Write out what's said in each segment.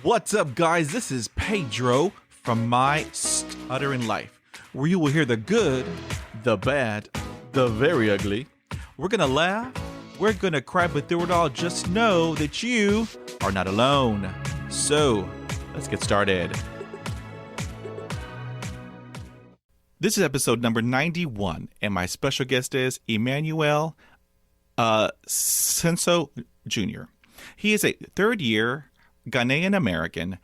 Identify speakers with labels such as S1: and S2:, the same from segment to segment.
S1: What's up, guys? This is Pedro from My Stuttering Life, where you will hear the good, the bad, the very ugly. We're gonna laugh, we're gonna cry, but through it all, just know that you are not alone. So, let's get started. This is episode number 91, and my special guest is Emmanuel Asenso Jr. He is a third-year Ghanaian American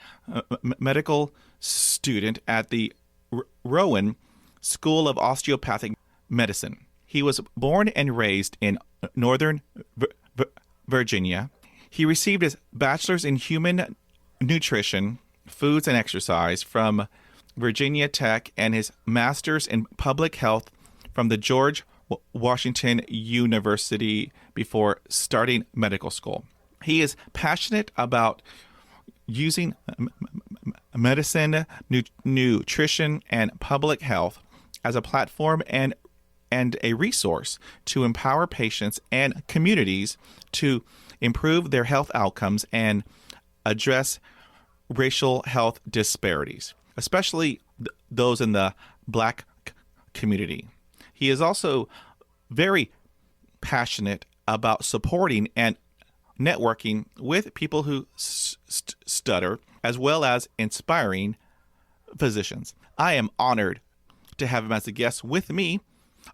S1: medical student at the Rowan School of Osteopathic Medicine. He was born and raised in Northern Virginia. He received his bachelor's in human nutrition, foods, and exercise from Virginia Tech and his master's in public health from the George Washington University before starting medical school. He is passionate about using medicine, nutrition, and public health as a platform and a resource to empower patients and communities to improve their health outcomes and address racial health disparities, especially those in the Black community. He is also very passionate about supporting and networking with people who stutter, as well as inspiring physicians. I am honored to have him as a guest with me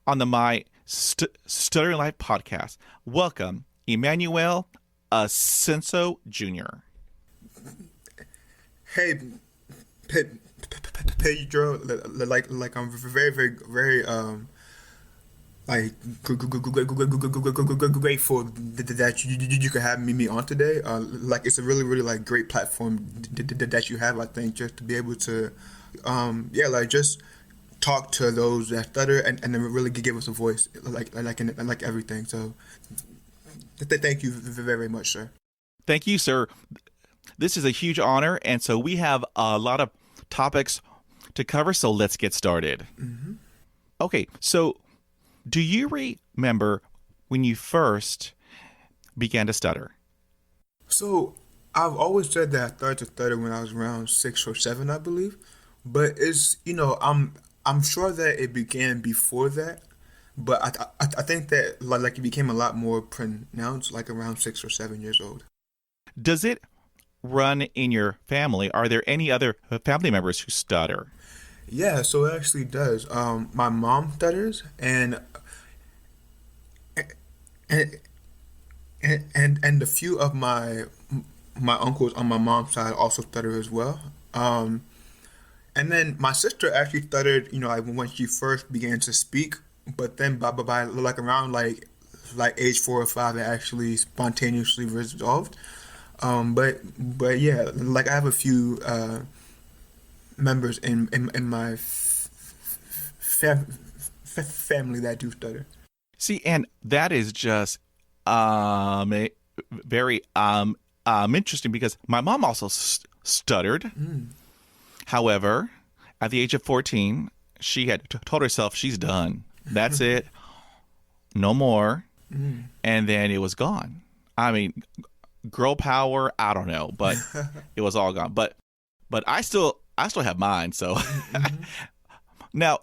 S1: on the My Stuttering Life podcast. Welcome, Emmanuel Asenso Jr.
S2: Hey, Pedro, like I'm very grateful that you could have me on today. Like it's a really like great platform that you have. I think just to be able to, just talk to those that stutter and then really give us a voice, like everything. So, thank you very much, sir.
S1: Thank you, sir. This is a huge honor, and so we have a lot of topics to cover. So let's get started.
S2: Mm-hmm.
S1: Okay, so do you remember when you first began to stutter?
S2: So I've always said that I started to stutter when I was around 6 or 7, I believe. But it's I'm sure that it began before that. But I think that like it became a lot more pronounced like around 6 or 7 years old.
S1: Does it run in your family? Are there any other family members who stutter?
S2: Yeah, so it actually does. My mom stutters, and a few of my uncles on my mom's side also stutter as well. And then my sister actually stuttered, like when she first began to speak, but then by like around like age 4 or 5, it actually spontaneously resolved. But yeah, like I have a few members in my family that do stutter.
S1: See, and that is just very interesting because my mom also stuttered. However, at the age of 14, she had told herself she's done. That's it. No more. And then it was gone. I mean, girl power, I don't know, but it was all gone. But I still have mine. So now,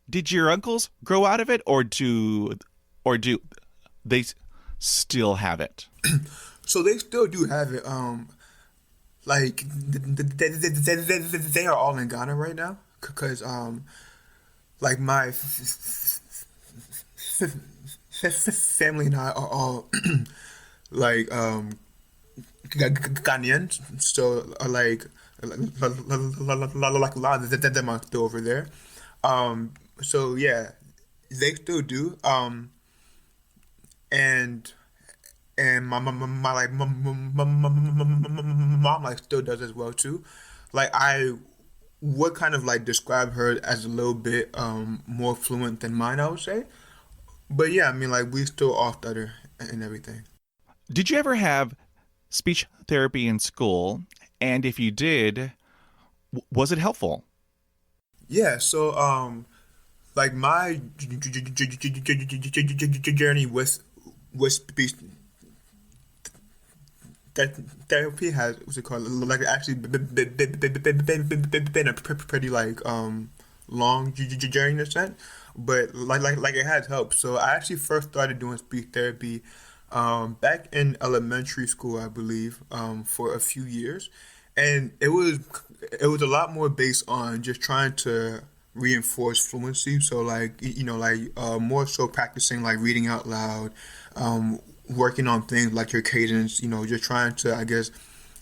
S1: did your uncles grow out of it, or do they still have it?
S2: So they still do have it. Like they are all in Ghana right now because like my family and I are all like Ghanaians, so like a lot of them are still over there. So yeah, they still do. And my mom like still does as well too. Like I would kind of like describe her as a little bit more fluent than mine, I would say. But yeah, I mean like we still all stutter and everything.
S1: Did you ever have speech therapy in school? And if you did, was it helpful?
S2: Yeah, so like my journey with speech that therapy has what's it called, like actually been a pretty like long journey in a sense, but like it has helped. So I actually first started doing speech therapy back in elementary school, I believe, for a few years, and it was a lot more based on just trying to reinforce fluency. So like like more so practicing like reading out loud, working on things like your cadence. Just trying to, I guess,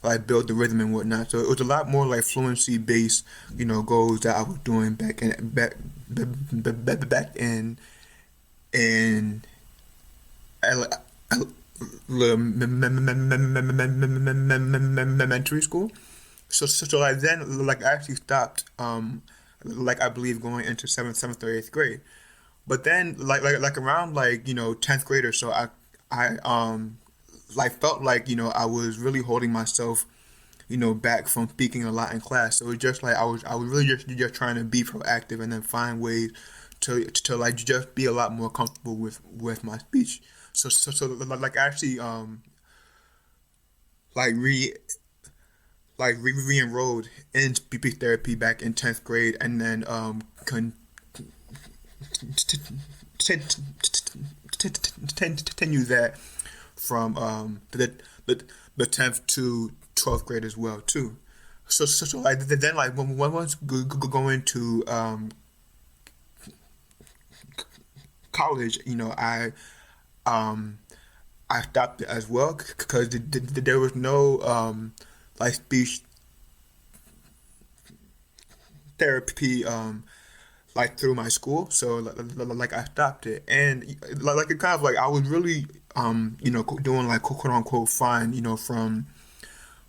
S2: like build the rhythm and whatnot. So it was a lot more like fluency based, goals that I was doing back in ele- elementary school. So like then like I actually stopped like I believe going into seventh or eighth grade. But then like around like 10th grade or so, I like felt like I was really holding myself back from speaking a lot in class. So it was just like I was really just trying to be proactive and then find ways to like just be a lot more comfortable with my speech. So like actually like re-enrolled in speech therapy back in 10th grade, and then continue that from the 10th to 12th grade as well too. So like then like when one was going to college, um I stopped it as well because there was no like speech therapy like through my school. So like I stopped it, and like it kind of like I was really doing like quote unquote fine, from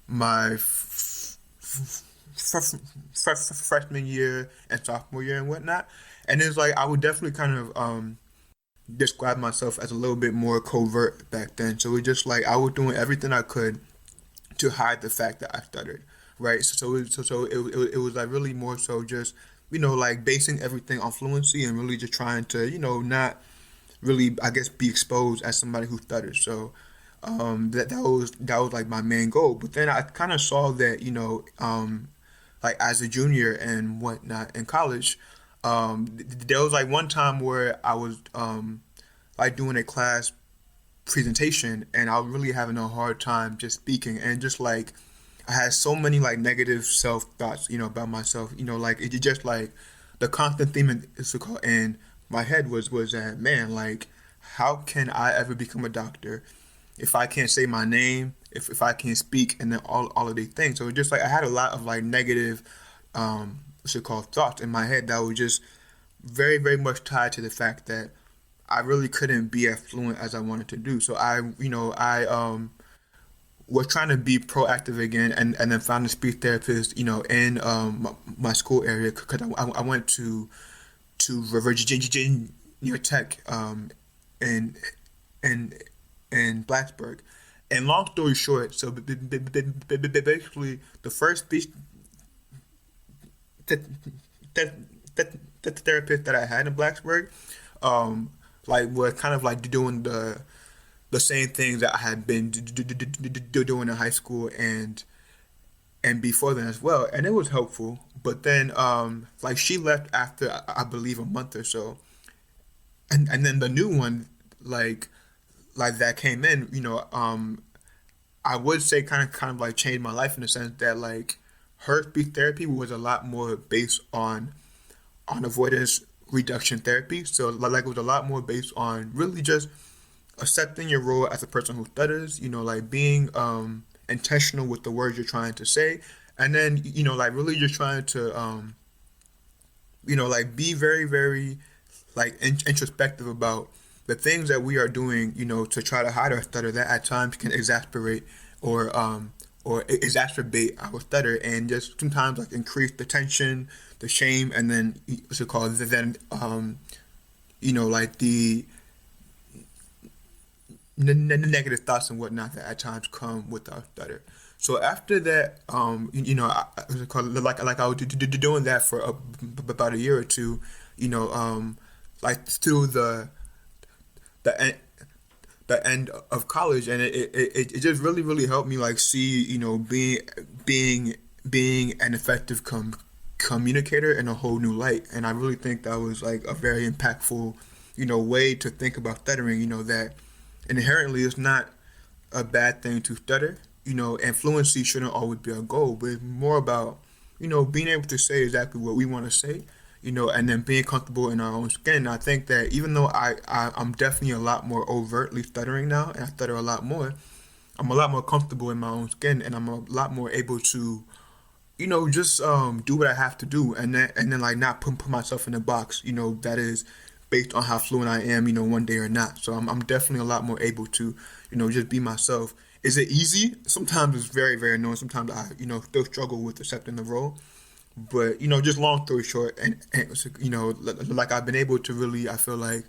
S2: my freshman year and sophomore year and whatnot. And it's like I would definitely kind of describe myself as a little bit more covert back then. So it just like I was doing everything I could to hide the fact that I stuttered, right? So it was like really more so just like basing everything on fluency and really just trying to not really, I guess, be exposed as somebody who stutters. So that was like my main goal. But then I kind of saw that like as a junior and whatnot in college, there was like one time where I was like doing a class presentation, and I was really having a hard time just speaking, and just like I had so many like negative self thoughts, about myself, like it just like the constant theme in my head was that, man, like how can I ever become a doctor if I can't say my name, if I can't speak, and then all of these things. So it just like I had a lot of like negative thoughts in my head that was just very, very much tied to the fact that I really couldn't be as fluent as I wanted to do. So I was trying to be proactive again, and then found a speech therapist, in my school area, because I went to Virginia Tech in in in Blacksburg. And long story short, so basically the first speech th- th- the therapist that I had in Blacksburg, um, like was kind of like doing the same things that I had been doing in high school and before then as well, and it was helpful. But then, like she left after I believe a month or so, and then the new one, like that came in, I would say kind of like changed my life in the sense that like her speech therapy was a lot more based on avoidance reduction therapy. So like it was a lot more based on really just accepting your role as a person who stutters, like being intentional with the words you're trying to say, and then like really just trying to like be very, very like introspective about the things that we are doing, to try to hide our stutter that at times can exasperate or exacerbate our stutter, and just sometimes like increase the tension, the shame, and then what's it called? Then like the negative thoughts and whatnot that at times come with our stutter. So after that, what's it called? Like I was doing that for about a year or two, like through the the end of college, and it just really really helped me like see, being an effective communicator in a whole new light. And I really think that was like a very impactful, way to think about stuttering. That inherently it's not a bad thing to stutter. And fluency shouldn't always be a goal, but it's more about, being able to say exactly what we want to say, and then being comfortable in our own skin. I think that even though I'm definitely a lot more overtly stuttering now, and I stutter a lot more, I'm a lot more comfortable in my own skin, and I'm a lot more able to, just do what I have to do, and then like not put myself in a box, that is based on how fluent I am, one day or not. So I'm definitely a lot more able to, just be myself. Is it easy? Sometimes it's very, very annoying. Sometimes I, still struggle with accepting the role. But, just long story short, and like I've been able to really, I feel like,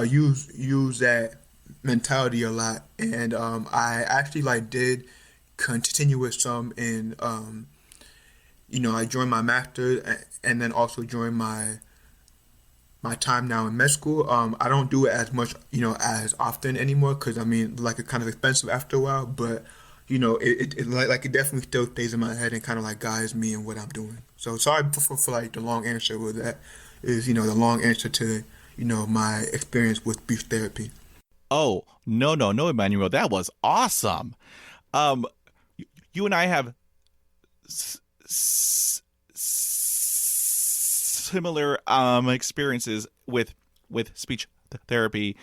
S2: use that mentality a lot. And I actually like did continue with some in, I joined my master's, and then also joined my time now in med school. I don't do it as much, as often anymore, because like it's kind of expensive after a while. But it definitely still stays in my head and kind of like guides me in what I'm doing. So sorry for like the long answer. With that is, the long answer to, my experience with speech therapy.
S1: Oh, no, Emmanuel, that was awesome. You and I have similar experiences with speech therapy,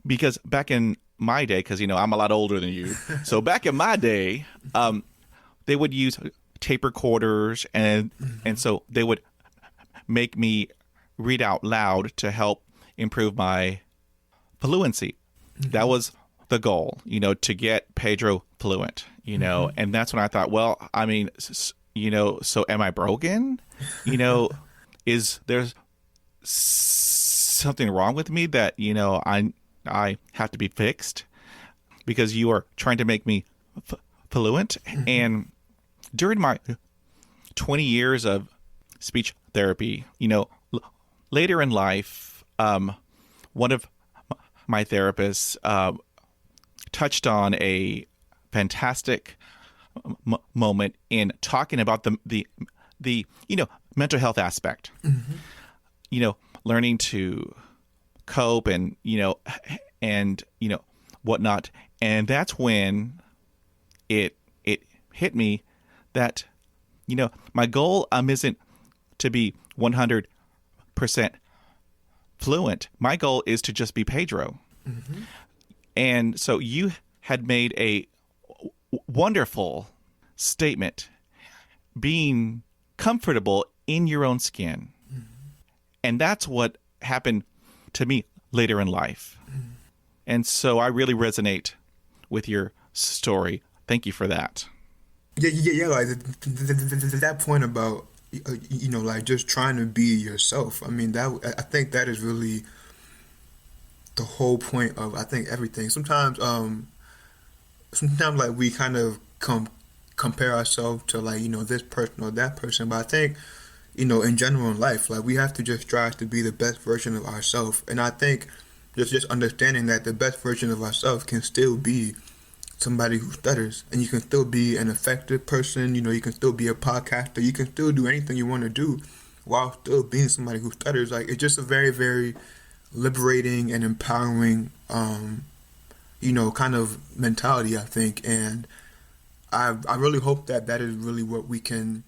S1: because back in my day, because I'm a lot older than you, so back in my day, they would use tape recorders, and so they would make me read out loud to help improve my fluency. That was the goal, to get Pedro fluent, and that's when I thought, well, so am I broken? Is there something wrong with me that, I have to be fixed because you are trying to make me fluent? And during my 20 years of speech therapy, later in life, one of my therapists touched on a fantastic moment in talking about the mental health aspect. Learning to cope and whatnot. And that's when it hit me that my goal isn't to be 100% fluent. My goal is to just be Pedro. And so you had made a wonderful statement, being comfortable in your own skin. And that's what happened to me later in life. And so I really resonate with your story. Thank you for that.
S2: Yeah. Like that point about, like just trying to be yourself. I think that is really the whole point of, I think, everything. Sometimes like we kind of compare ourselves to like, this person or that person. But I think, in general in life, like we have to just strive to be the best version of ourselves. And I think just understanding that the best version of ourselves can still be somebody who stutters, and you can still be an effective person. You can still be a podcaster. You can still do anything you want to do while still being somebody who stutters. Like, it's just a very, very liberating and empowering, kind of mentality, I think. And I really hope that is really what we can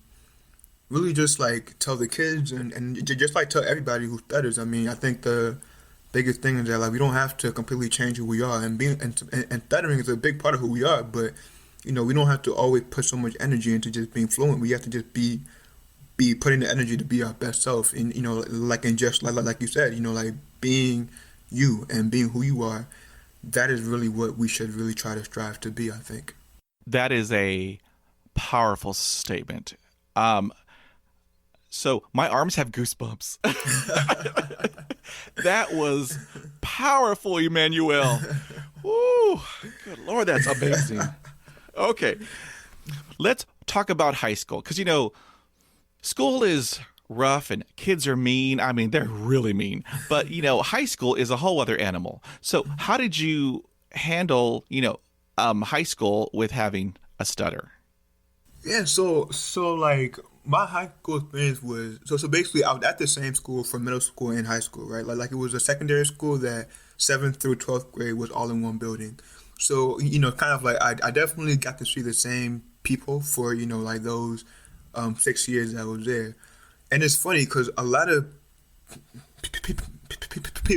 S2: really just like tell the kids and just like tell everybody who stutters. I think the biggest thing is that like we don't have to completely change who we are, and stuttering is a big part of who we are. But we don't have to always put so much energy into just being fluent. We have to just be putting the energy to be our best self, and like you said, like being you and being who you are. That is really what we should really try to strive to be, I think.
S1: That is a powerful statement. So my arms have goosebumps. That was powerful, Emmanuel. Woo, good Lord, that's amazing. Okay, let's talk about high school, because school is rough and kids are mean. I mean, they're really mean. But, high school is a whole other animal. So how did you handle, high school with having a stutter?
S2: Yeah, so like my high school experience was so basically I was at the same school for middle school and high school, right? Like it was a secondary school that seventh through 12th grade was all in one building. So kind of like I definitely got to see the same people for like those 6 years that I was there, and it's funny because a lot of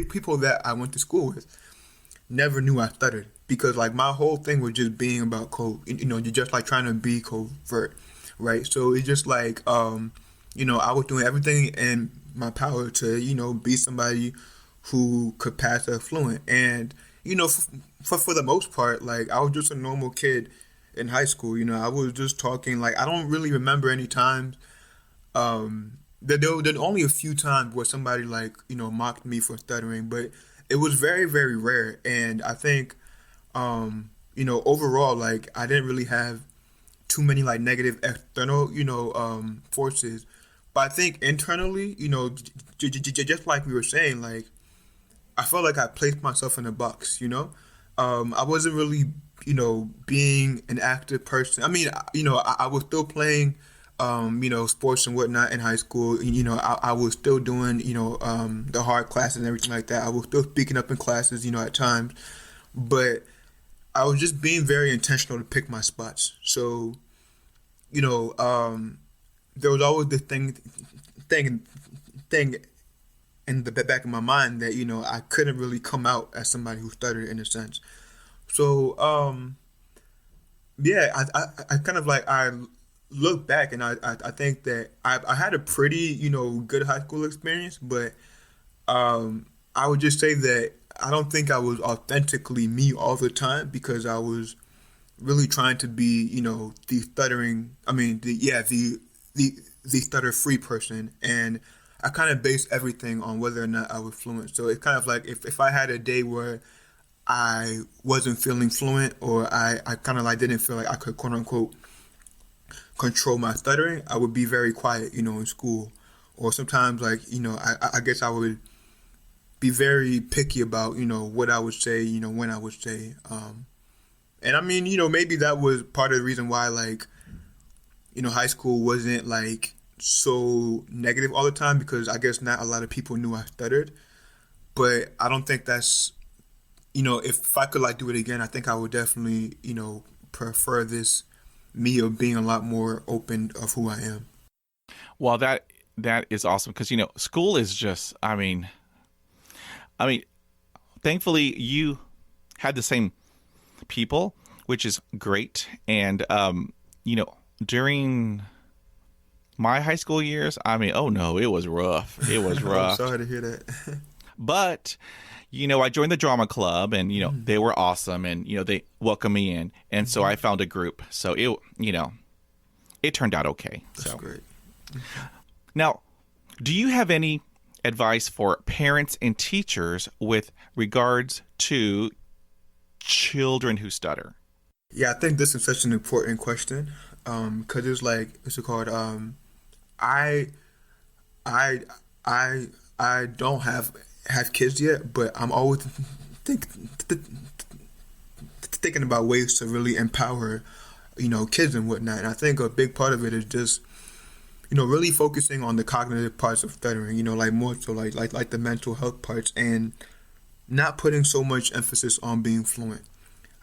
S2: people that I went to school with never knew I stuttered because like my whole thing was just being about code. You're just like trying to be covert, right? So it's just like I was doing everything in my power to be somebody who could pass as fluent, and for the most part, like I was just a normal kid in high school. I was just talking. Like I don't really remember any times. There only a few times where somebody like mocked me for stuttering, but it was very very rare. And I think overall like I didn't really have too many like negative external forces, but I think internally just like we were saying, like I felt like I placed myself in a box. I wasn't really being an active person. I mean I was still playing sports and whatnot in high school. I was still doing, the hard classes and everything like that. I was still speaking up in classes, at times, but I was just being very intentional to pick my spots. So, there was always this thing, thing in the back of my mind that, I couldn't really come out as somebody who stuttered in a sense. So, yeah, I kind of like, I look back and I think that I had a pretty good high school experience, but I would just say that I don't think I was authentically me all the time because I was really trying to be the stuttering, I mean the stutter free person, and I kind of based everything on whether or not I was fluent. So it's kind of like if I had a day where I wasn't feeling fluent, or I kind of like didn't feel like I could quote unquote control my stuttering, I would be very quiet, in school. Or sometimes, like, I guess I would be very picky about, what I would say, when I would say. And I mean, maybe that was part of the reason why, like, high school wasn't, like, so negative all the time, because I guess not a lot of people knew I stuttered. But I don't think that's, if I could, like, do it again, I think I would definitely, prefer this me of being a lot more open of who I am.
S1: Well, that is awesome because school is just. I mean, thankfully you had the same people, which is great. And during my high school years, oh no, it was rough. It was
S2: I'm
S1: rough.
S2: sorry to hear that.
S1: But I joined the drama club, and they were awesome, and they welcomed me in, and so I found a group. So it turned out okay.
S2: That's
S1: So
S2: great.
S1: now, do you have any advice for parents and teachers with regards to children who stutter?
S2: Yeah, I think this is such an important question, because it's like it's called I I I don't have kids yet, but I'm always think, thinking about ways to really empower kids and whatnot. And I think a big part of it is just really focusing on the cognitive parts of stuttering. Like more so like the mental health parts, and not putting so much emphasis on being fluent.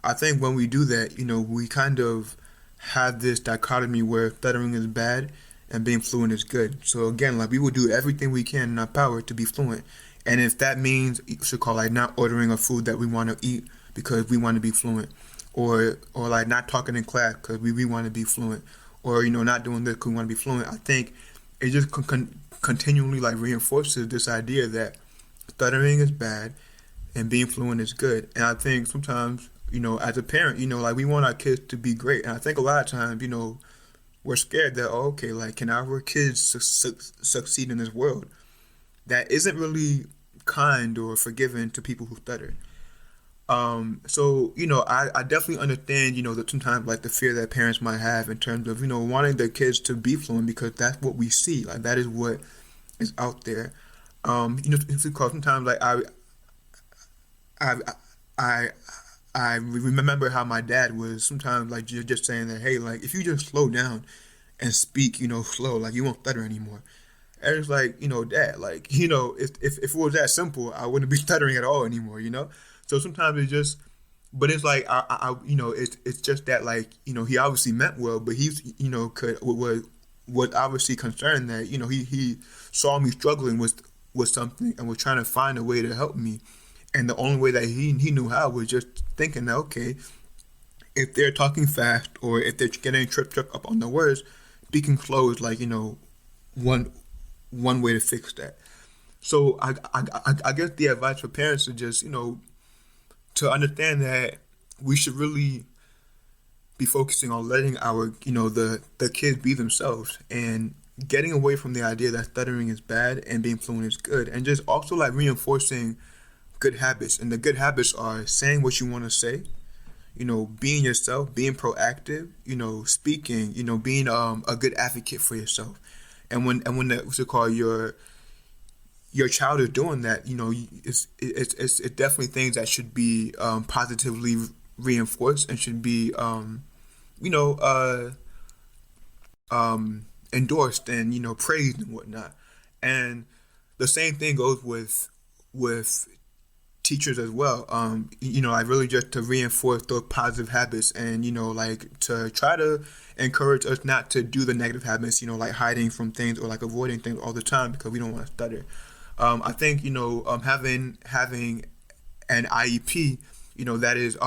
S2: I think when we do that, we kind of have this dichotomy where stuttering is bad and being fluent is good. So again, like we will do everything we can in our power to be fluent. And if that means, you should call like not ordering a food that we want to eat because we want to be fluent, or like not talking in class because we want to be fluent, or not doing this because we want to be fluent. I think it just continually like reinforces this idea that stuttering is bad and being fluent is good. And I think sometimes as a parent, like we want our kids to be great, and I think a lot of times we're scared that okay, like can our kids succeed in this world that isn't really kind or forgiving to people who stutter. So I definitely understand that sometimes like the fear that parents might have in terms of wanting their kids to be fluent because that's what we see, like that is what is out there. Because sometimes like I I I remember how my dad was sometimes like just saying that, hey, like if you just slow down and speak, slow, like you won't stutter anymore. And it's like, Dad, like, if it was that simple, I wouldn't be stuttering at all anymore. So sometimes it's just, but it's like, it's just that, like, he obviously meant well, but he's, was obviously concerned that, he saw me struggling with something and was trying to find a way to help me. And the only way that he knew how was just thinking that, okay, if they're talking fast or if they're getting tripped up on the words, speaking slow is like, one one way to fix that. So I guess the advice for parents is just, to understand that we should really be focusing on letting our, the kids be themselves and getting away from the idea that stuttering is bad and being fluent is good, and just also like reinforcing good habits. And the good habits are saying what you want to say, being yourself, being proactive, speaking, being a good advocate for yourself. And when that what's it called, your child is doing that, it's definitely things that should be positively reinforced and should be you know endorsed and praised and whatnot. And the same thing goes with teachers as well. I really just to reinforce those positive habits and, like to try to encourage us not to do the negative habits, like hiding from things or like avoiding things all the time because we don't want to stutter. I think, having an IEP, that is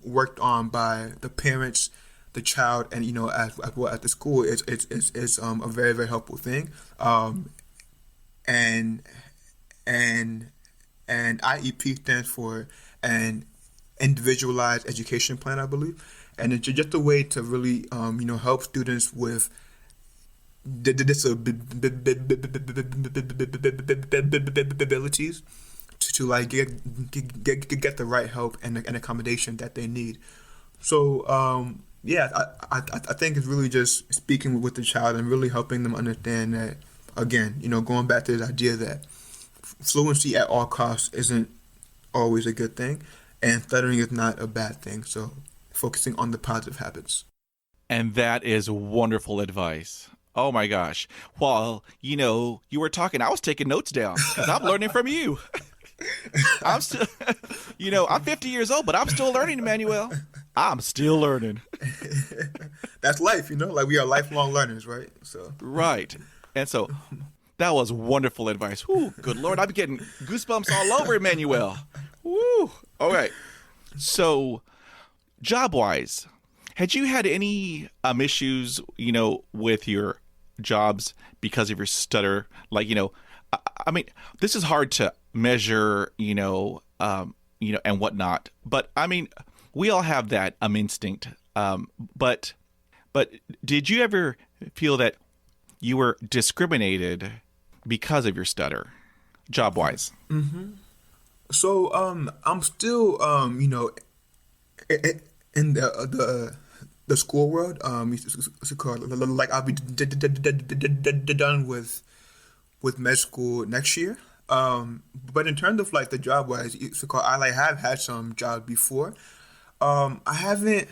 S2: worked on by the parents, the child, and, as well at the school is a very, very helpful thing. And and and IEP stands for an individualized education plan, I believe, and it's just a way to really, help students with disabilities to like get the right help and accommodation that they need. So yeah, I think it's really just speaking with the child and really helping them understand that, again, going back to this idea that fluency at all costs isn't always a good thing, and stuttering is not a bad thing. So focusing on the positive habits.
S1: And that is wonderful advice. Oh my gosh. While, you were talking, I was taking notes down because I'm learning from you. I'm still, I'm 50 years old, but I'm still learning, Emmanuel. I'm still learning.
S2: That's life, like we are lifelong learners, right? So
S1: Right. And so that was wonderful advice. Whoo, good Lord. I'm getting goosebumps all over, Emmanuel. Woo. All right. So, job wise, had you had any issues, with your jobs because of your stutter? Like, I mean, this is hard to measure, and whatnot. But I mean, we all have that instinct. But did you ever feel that you were discriminated because of your stutter, job wise?
S2: So I'm still in the school world. It's called, like, I'll be done with med school next year. But in terms of like the job wise, it's called, I like have had some jobs before. I haven't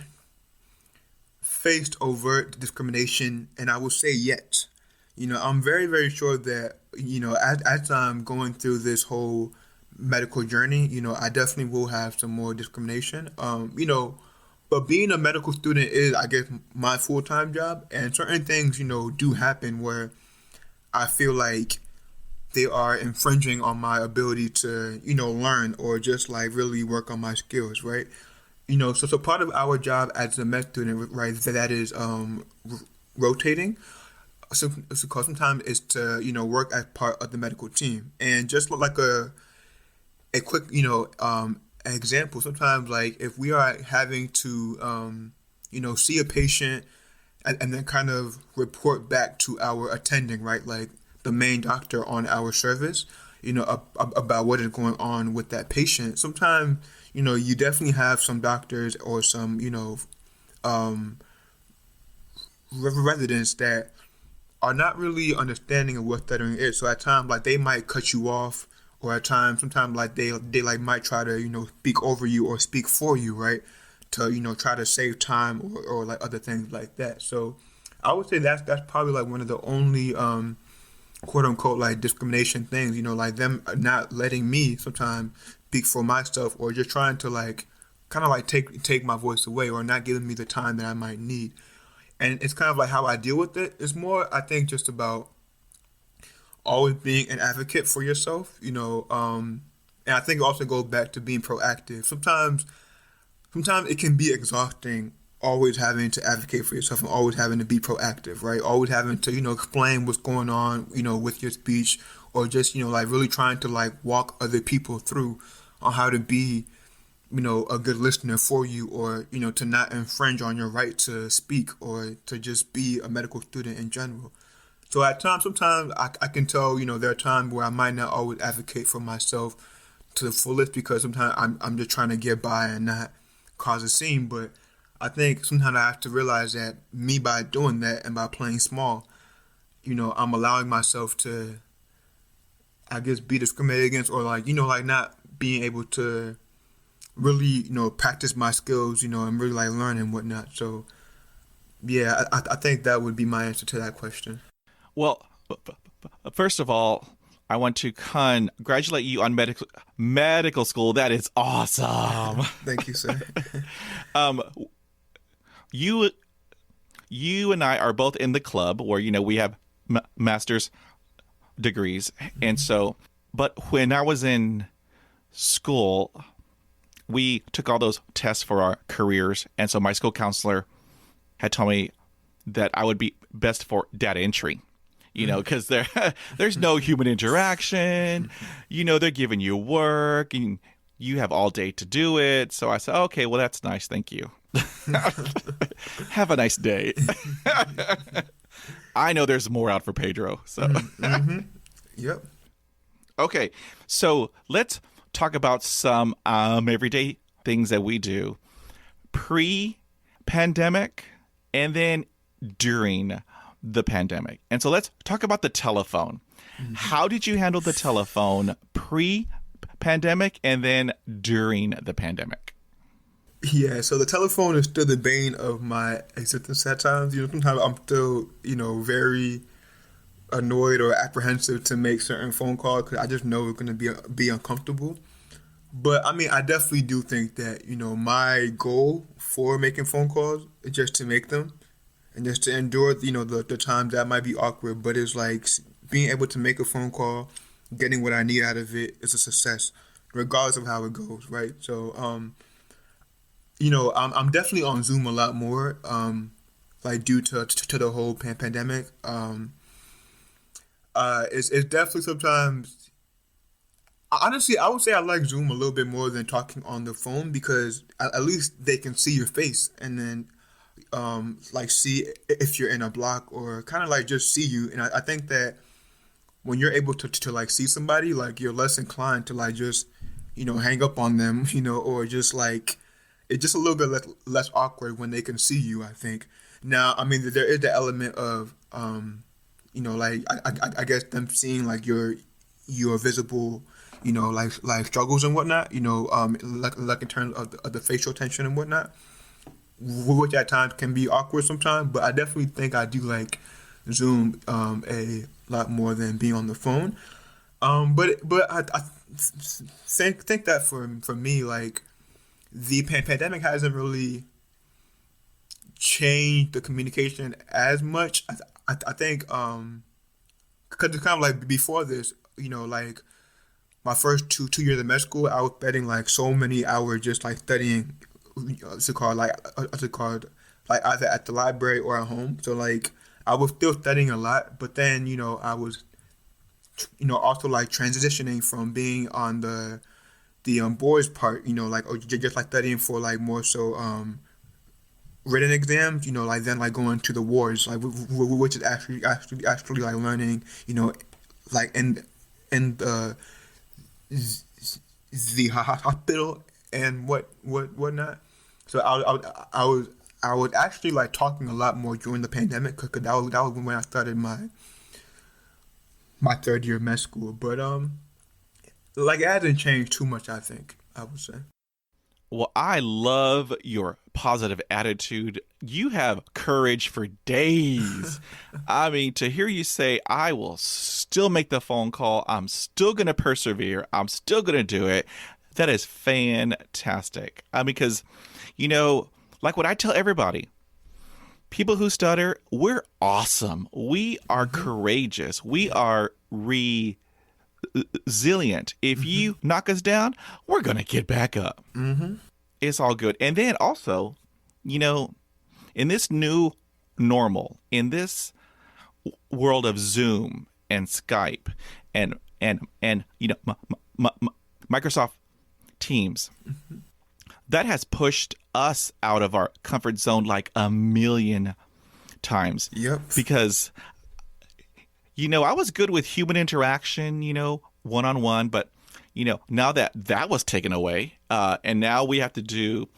S2: faced overt discrimination, and I will say yet. I'm very, very sure that, as I'm going through this whole medical journey, I definitely will have some more discrimination. But being a medical student is, I guess, my full-time job, and certain things, do happen where I feel like they are infringing on my ability to, learn or just like really work on my skills, right? So part of our job as a med student, right, that is rotating. So sometimes is to, work as part of the medical team. And just like a quick, example, sometimes like if we are having to, see a patient and then kind of report back to our attending, right, like the main doctor on our service, about what is going on with that patient. Sometimes, you definitely have some doctors or some, residents that are not really understanding of what stuttering is. So at times, like they might cut you off, or at times, sometimes like they like might try to speak over you or speak for you, right? To try to save time or like other things like that. So I would say that's probably like one of the only quote unquote like discrimination things. Like them not letting me sometimes speak for myself or just trying to like kind of like take my voice away or not giving me the time that I might need. And it's kind of like how I deal with it. It's more, I think, just about always being an advocate for yourself, and I think it also goes back to being proactive. Sometimes it can be exhausting always having to advocate for yourself and always having to be proactive, right? Always having to, explain what's going on, with your speech or just, like really trying to like walk other people through on how to be, a good listener for you or, to not infringe on your right to speak or to just be a medical student in general. So at times, sometimes I can tell, there are times where I might not always advocate for myself to the fullest because sometimes I'm just trying to get by and not cause a scene. But I think sometimes I have to realize that me by doing that and by playing small, I'm allowing myself to, I guess, be discriminated against or like, like not being able to really, practice my skills, and really like learn and whatnot. So yeah, I think that would be my answer to that question.
S1: Well, first of all, I want to congratulate you on medical school. That is awesome.
S2: Thank you, sir.
S1: um, you you and I are both in the club where we have master's degrees, and so. But when I was in school, we took all those tests for our careers, and so my school counselor had told me that I would be best for data entry. Because there's no human interaction. They're giving you work and you have all day to do it. So I said, okay, well, that's nice. Thank you. Have a nice day. I know there's more out for Pedro. So,
S2: Yep.
S1: Okay. So let's talk about some everyday things that we do pre-pandemic and then during the pandemic. And so let's talk about the telephone. Mm-hmm. How did you handle the telephone pre-pandemic and then during the pandemic?
S2: Yeah, so the telephone is still the bane of my existence at times. Sometimes I'm still, very annoyed or apprehensive to make certain phone calls because I just know it's going to be uncomfortable. But I mean, I definitely do think that, my goal for making phone calls is just to make them. And just to endure, the times that might be awkward, but it's like being able to make a phone call, getting what I need out of it is a success, regardless of how it goes, right? So, I'm definitely on Zoom a lot more, like due to the whole pandemic. It's definitely sometimes. Honestly, I would say I like Zoom a little bit more than talking on the phone because at least they can see your face and then. Like see if you're in a block or kind of like just see you. And I think that when you're able to like see somebody, like you're less inclined to like just, hang up on them, or just like, it's just a little bit less awkward when they can see you, I think. Now, I mean, there is the element of, like, I guess them seeing like your visible, like struggles and whatnot, like in terms of the facial tension and whatnot. Which at times can be awkward sometimes, but I definitely think I do like Zoom a lot more than being on the phone. But I think that for me, like the pandemic hasn't really changed the communication as much. I think because it's kind of like before this, like my first two years of med school, I was spending like so many hours just like studying. What's it called? Like either at the library or at home. So like I was still studying a lot, but then I was also like transitioning from being on the boards part, like or just like studying for like more so written exams, like then like going to the wards, like which is actually like learning, like in the hospital and whatnot. So I I was actually like talking a lot more during the pandemic because that was when I started my third year of med school. But like it hasn't changed too much. I think I would say.
S1: Well, I love your positive attitude. You have courage for days. I mean, to hear you say, I will still make the phone call, I'm still going to persevere, I'm still going to do it, that is fantastic. Because, you know, like what I tell everybody, people who stutter, we're awesome. We are courageous. We are resilient. If you knock us down, we're going to get back up. It's all good. And then also, you know, in this new normal, in this world of Zoom and Skype and you know, Microsoft Teams, that has pushed us out of our comfort zone like a million times.
S2: Yep.
S1: Because, you know, I was good with human interaction, you know, one on one, but you know, now that that was taken away, and now we have to do,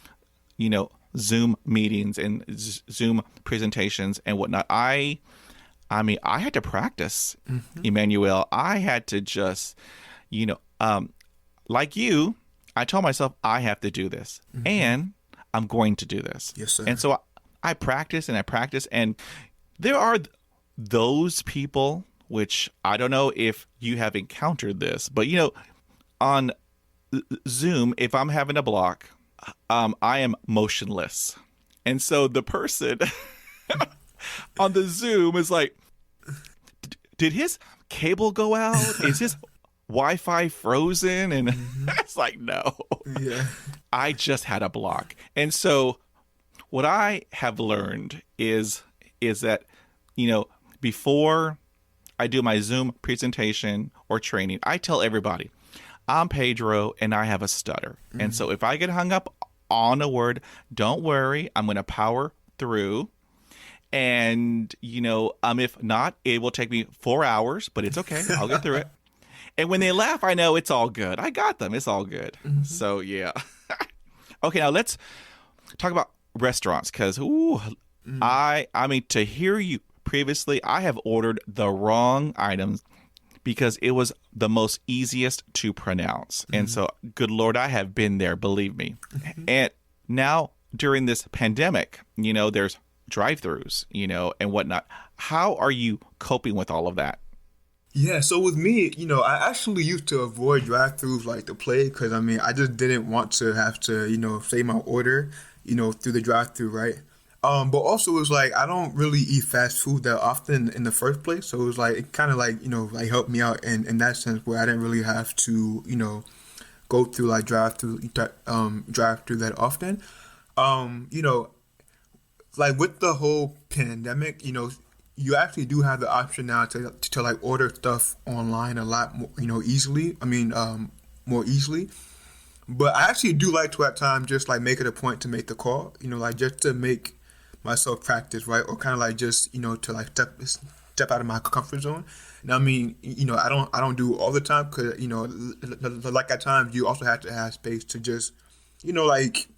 S1: you know, Zoom meetings and Zoom presentations and whatnot. I mean, I had to practice, Emmanuel. I had to just, you know, like you, I told myself I have to do this, and I'm going to do this.
S2: Yes, sir.
S1: And so I practice and I practice, and there are those people, which I don't know if you have encountered this, but you know, on Zoom, if I'm having a block, I am motionless. And so the person on the Zoom is like, did his cable go out? Is his Wi-Fi frozen? And it's like, no,
S2: Yeah.
S1: I just had a block. And so what I have learned is that, you know, before I do my Zoom presentation or training, I tell everybody, I'm Pedro and I have a stutter. And so if I get hung up on a word, don't worry, I'm going to power through. And, you know, if not, it will take me 4 hours, but it's okay. I'll get through it. And when they laugh, I know it's all good. I got them. It's all good. So, yeah. Okay, now let's talk about restaurants because, I mean, to hear you previously, I have ordered the wrong items because it was the most easiest to pronounce. And so, good Lord, I have been there, believe me. And now during this pandemic, you know, there's drive-thrus, you know, and whatnot. How are you coping with all of that?
S2: Yeah, so with me, you know, I actually used to avoid drive-throughs like the plague because I mean, I just didn't want to have to, you know, say my order, you know, through the drive-through, right? But also it's like I don't really eat fast food that often in the first place, so it was like it kind of like you know like helped me out in that sense where I didn't really have to you know go through like drive-through that often. You know, like with the whole pandemic, you know, you actually do have the option now to like order stuff online a lot more, you know, easily. I mean, more easily. But I actually do like to at times just like make it a point to make the call, you know, like just to make myself practice, right? Or kind of like just, you know, to like step out of my comfort zone. Now, I mean, you know, I don't do it all the time because, you know, like at times you also have to have space to just, you know, like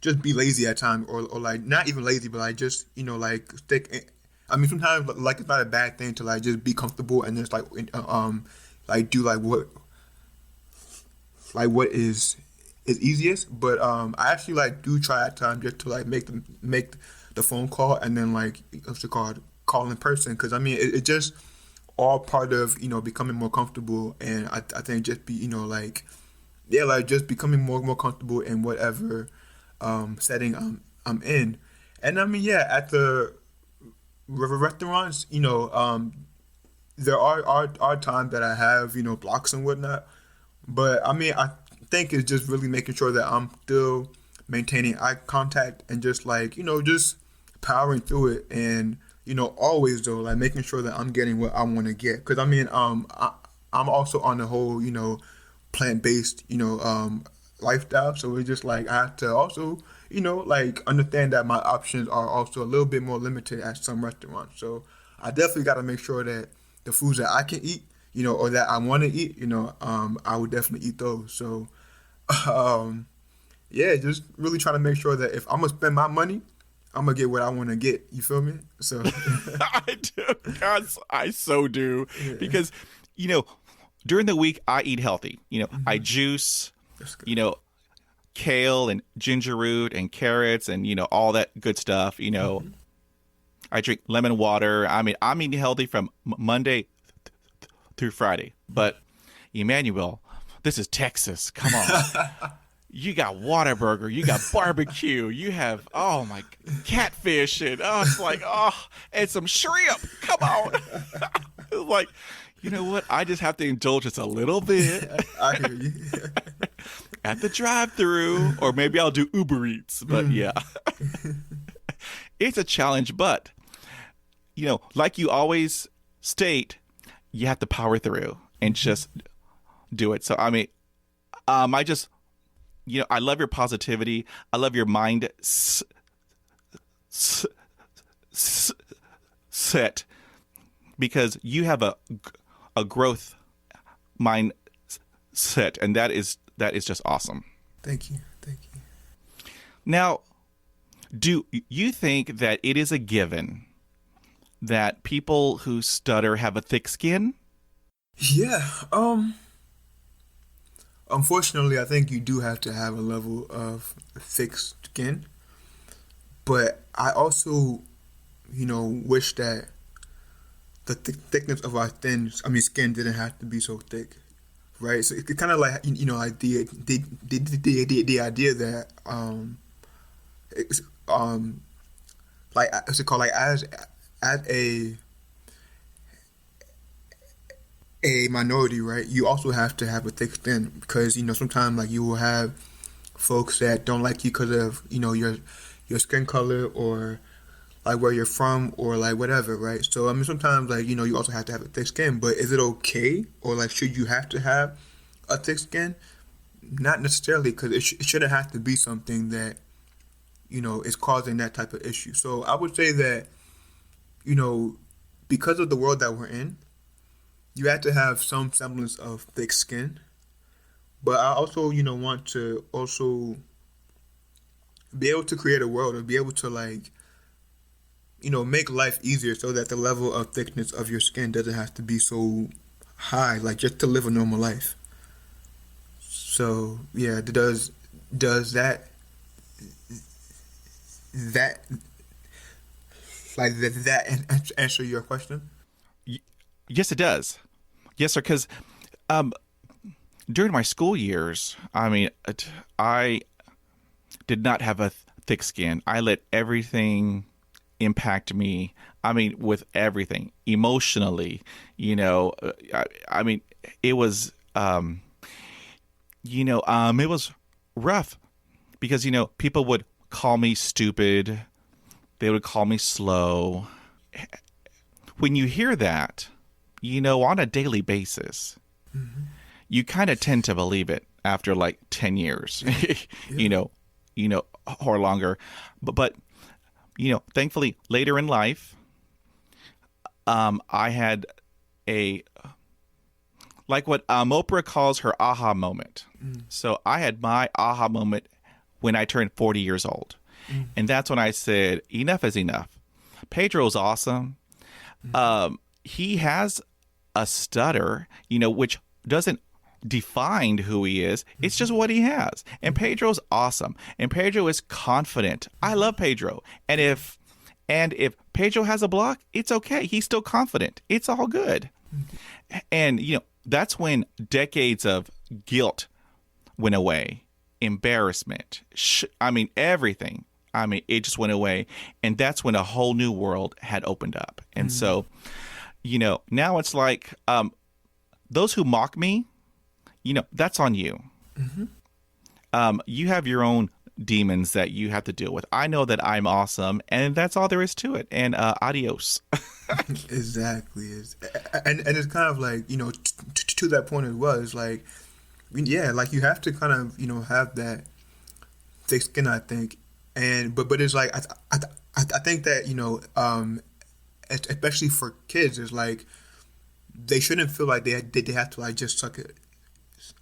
S2: just be lazy at times or like not even lazy, but like just, you know, like stick. I mean, sometimes like it's not a bad thing to like just be comfortable and just like do like what is easiest. But I actually like do try at times just to like make the phone call and then like what's it called call in person because I mean it just all part of you know becoming more comfortable and I think just be you know like yeah like just becoming more comfortable in whatever setting I'm in. And I mean yeah at the restaurants, you know, there are times that I have, you know, blocks and whatnot. But I mean, I think it's just really making sure that I'm still maintaining eye contact and just like, you know, just powering through it. And, you know, always though, like making sure that I'm getting what I want to get. Cause I mean, I'm also on the whole, you know, plant-based, you know, lifestyle. So it's just like I have to also, you know, like understand that my options are also a little bit more limited at some restaurants. So I definitely got to make sure that the foods that I can eat, you know, or that I want to eat, you know, I would definitely eat those. So, yeah, just really trying to make sure that if I'm gonna spend my money, I'm gonna get what I want to get. You feel me? So
S1: I do. God, I so do.
S2: yeah,
S1: Because, you know, during the week, I eat healthy. I
S2: hmm
S1: juice,
S2: that's good.
S1: you know, kale and ginger root and carrots and, all that good stuff.
S2: Hmm
S1: I drink lemon water. I mean, I'm eating healthy from Monday through Friday. But, Emmanuel, this is Texas. Come on. You got Whataburger, you got barbecue, you have catfish, and it's like and some shrimp. Come on, it's like you know what? I just have to indulge just a little bit
S2: I hear you.
S1: at the drive-through, or maybe I'll do Uber Eats. But
S2: Mm.
S1: yeah, it's a challenge. But like you always state, you have to power through and just do it. So I mean, I just I love your positivity. I love your mind set because you have a growth mindset, and that is just awesome.
S2: Thank you. Thank you.
S1: Now, do you think that it is a given that people who stutter have a thick skin?
S2: Yeah. Unfortunately, I think you do have to have a level of thick skin, but I also, wish that the thickness of our skin didn't have to be so thick, right? So it's kind of like like the idea that it's, like what's it called, like as a minority, right? You also have to have a thick skin because sometimes like you will have folks that don't like you because of your skin color or like where you're from or like whatever, right? So I mean sometimes like you also have to have a thick skin, but is it okay or like should you have to have a thick skin? Not necessarily, because it shouldn't have to be something that is causing that type of issue. So I would say that you know because of the world that we're in, you have to have some semblance of thick skin. But I also want to also be able to create a world or be able to like make life easier so that the level of thickness of your skin doesn't have to be so high, like just to live a normal life. So yeah, does that that answer your question?
S1: Y- yes, it does. Yes, sir. Because um, during my school years, I mean, I did not have a thick skin. I let everything impact me. I mean, with everything emotionally, I mean, it was, it was rough because, people would call me stupid. They would call me slow. When you hear that, on a daily basis,
S2: Hmm
S1: you kind of tend to believe it after like 10 years,
S2: Yeah.
S1: you know, or longer. But thankfully later in life, I had a, like what Oprah calls her aha moment.
S2: mm
S1: So I had my aha moment when I turned 40 years old.
S2: mm
S1: And that's when I said, enough is enough. Pedro's awesome.
S2: mm
S1: He has a stutter, which doesn't define who he is. It's just what he has. And Pedro's awesome. And Pedro is confident. I love Pedro. And if Pedro has a block, it's okay. He's still confident. It's all good. And that's when decades of guilt went away, embarrassment. I mean everything. I mean it just went away, and that's when a whole new world had opened up. And
S2: mm
S1: so, now it's like those who mock me, that's on you.
S2: mm
S1: You have your own demons that you have to deal with. I know that I'm awesome, and that's all there is to it. And adios.
S2: Exactly. And it's kind of like to that point as well. It's like yeah, like you have to kind of have that thick skin, I think. And but it's like I think that especially for kids, it's like they shouldn't feel like they have to like just suck it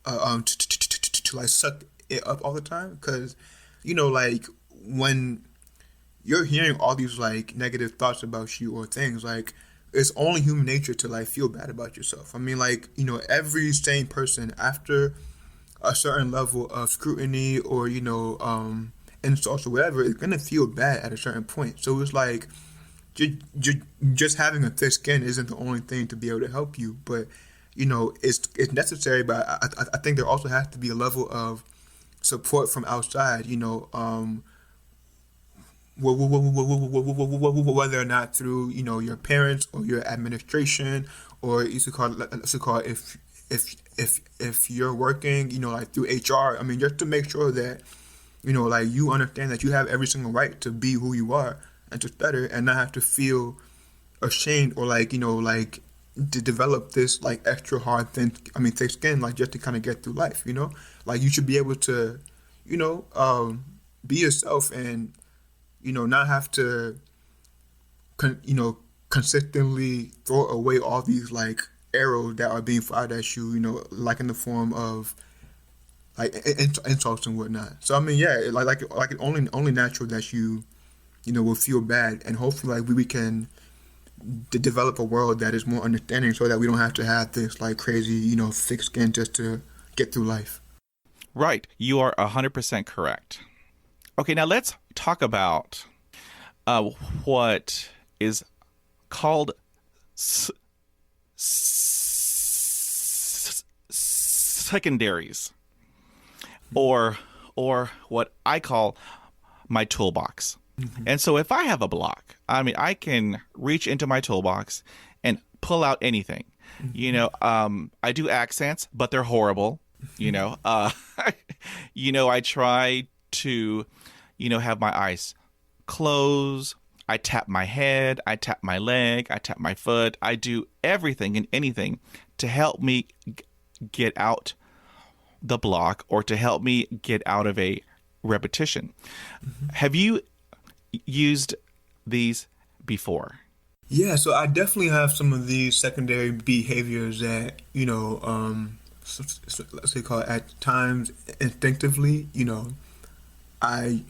S2: to like suck it up all the time because like when you're hearing all these like negative thoughts about you or things like it's only human nature to like feel bad about yourself. I mean, like, every sane person after a certain level of scrutiny or insults or whatever is gonna feel bad at a certain point. So it's like just, just having a thick skin isn't the only thing to be able to help you, but it's necessary. But I think there also has to be a level of support from outside. Whether or not through your parents or your administration, or you should call it if you're working like through HR. I mean, just to make sure that like you understand that you have every single right to be who you are and to stutter and not have to feel ashamed or like like to develop this like extra hard thick skin, like just to kind of get through life. Like you should be able to you know be yourself and not have to consistently throw away all these like arrows that are being fired at you, like in the form of like insults and whatnot. So I mean, yeah, like only natural that you will feel bad, and hopefully like we can develop a world that is more understanding, so that we don't have to have this like crazy thick skin just to get through life.
S1: Right. You are 100% correct. Okay, now let's talk about what is called secondaries, or what I call my toolbox.
S2: Mm-hmm.
S1: And so if I have a block, I mean, I can reach into my toolbox and pull out anything. I do accents, but they're horrible. I try to, have my eyes close. I tap my head. I tap my leg. I tap my foot. I do everything and anything to help me get out the block or to help me get out of a repetition. Mm-hmm. Have you used these before?
S2: Yeah, so I definitely have some of these secondary behaviors that, let's say call it at times instinctively, I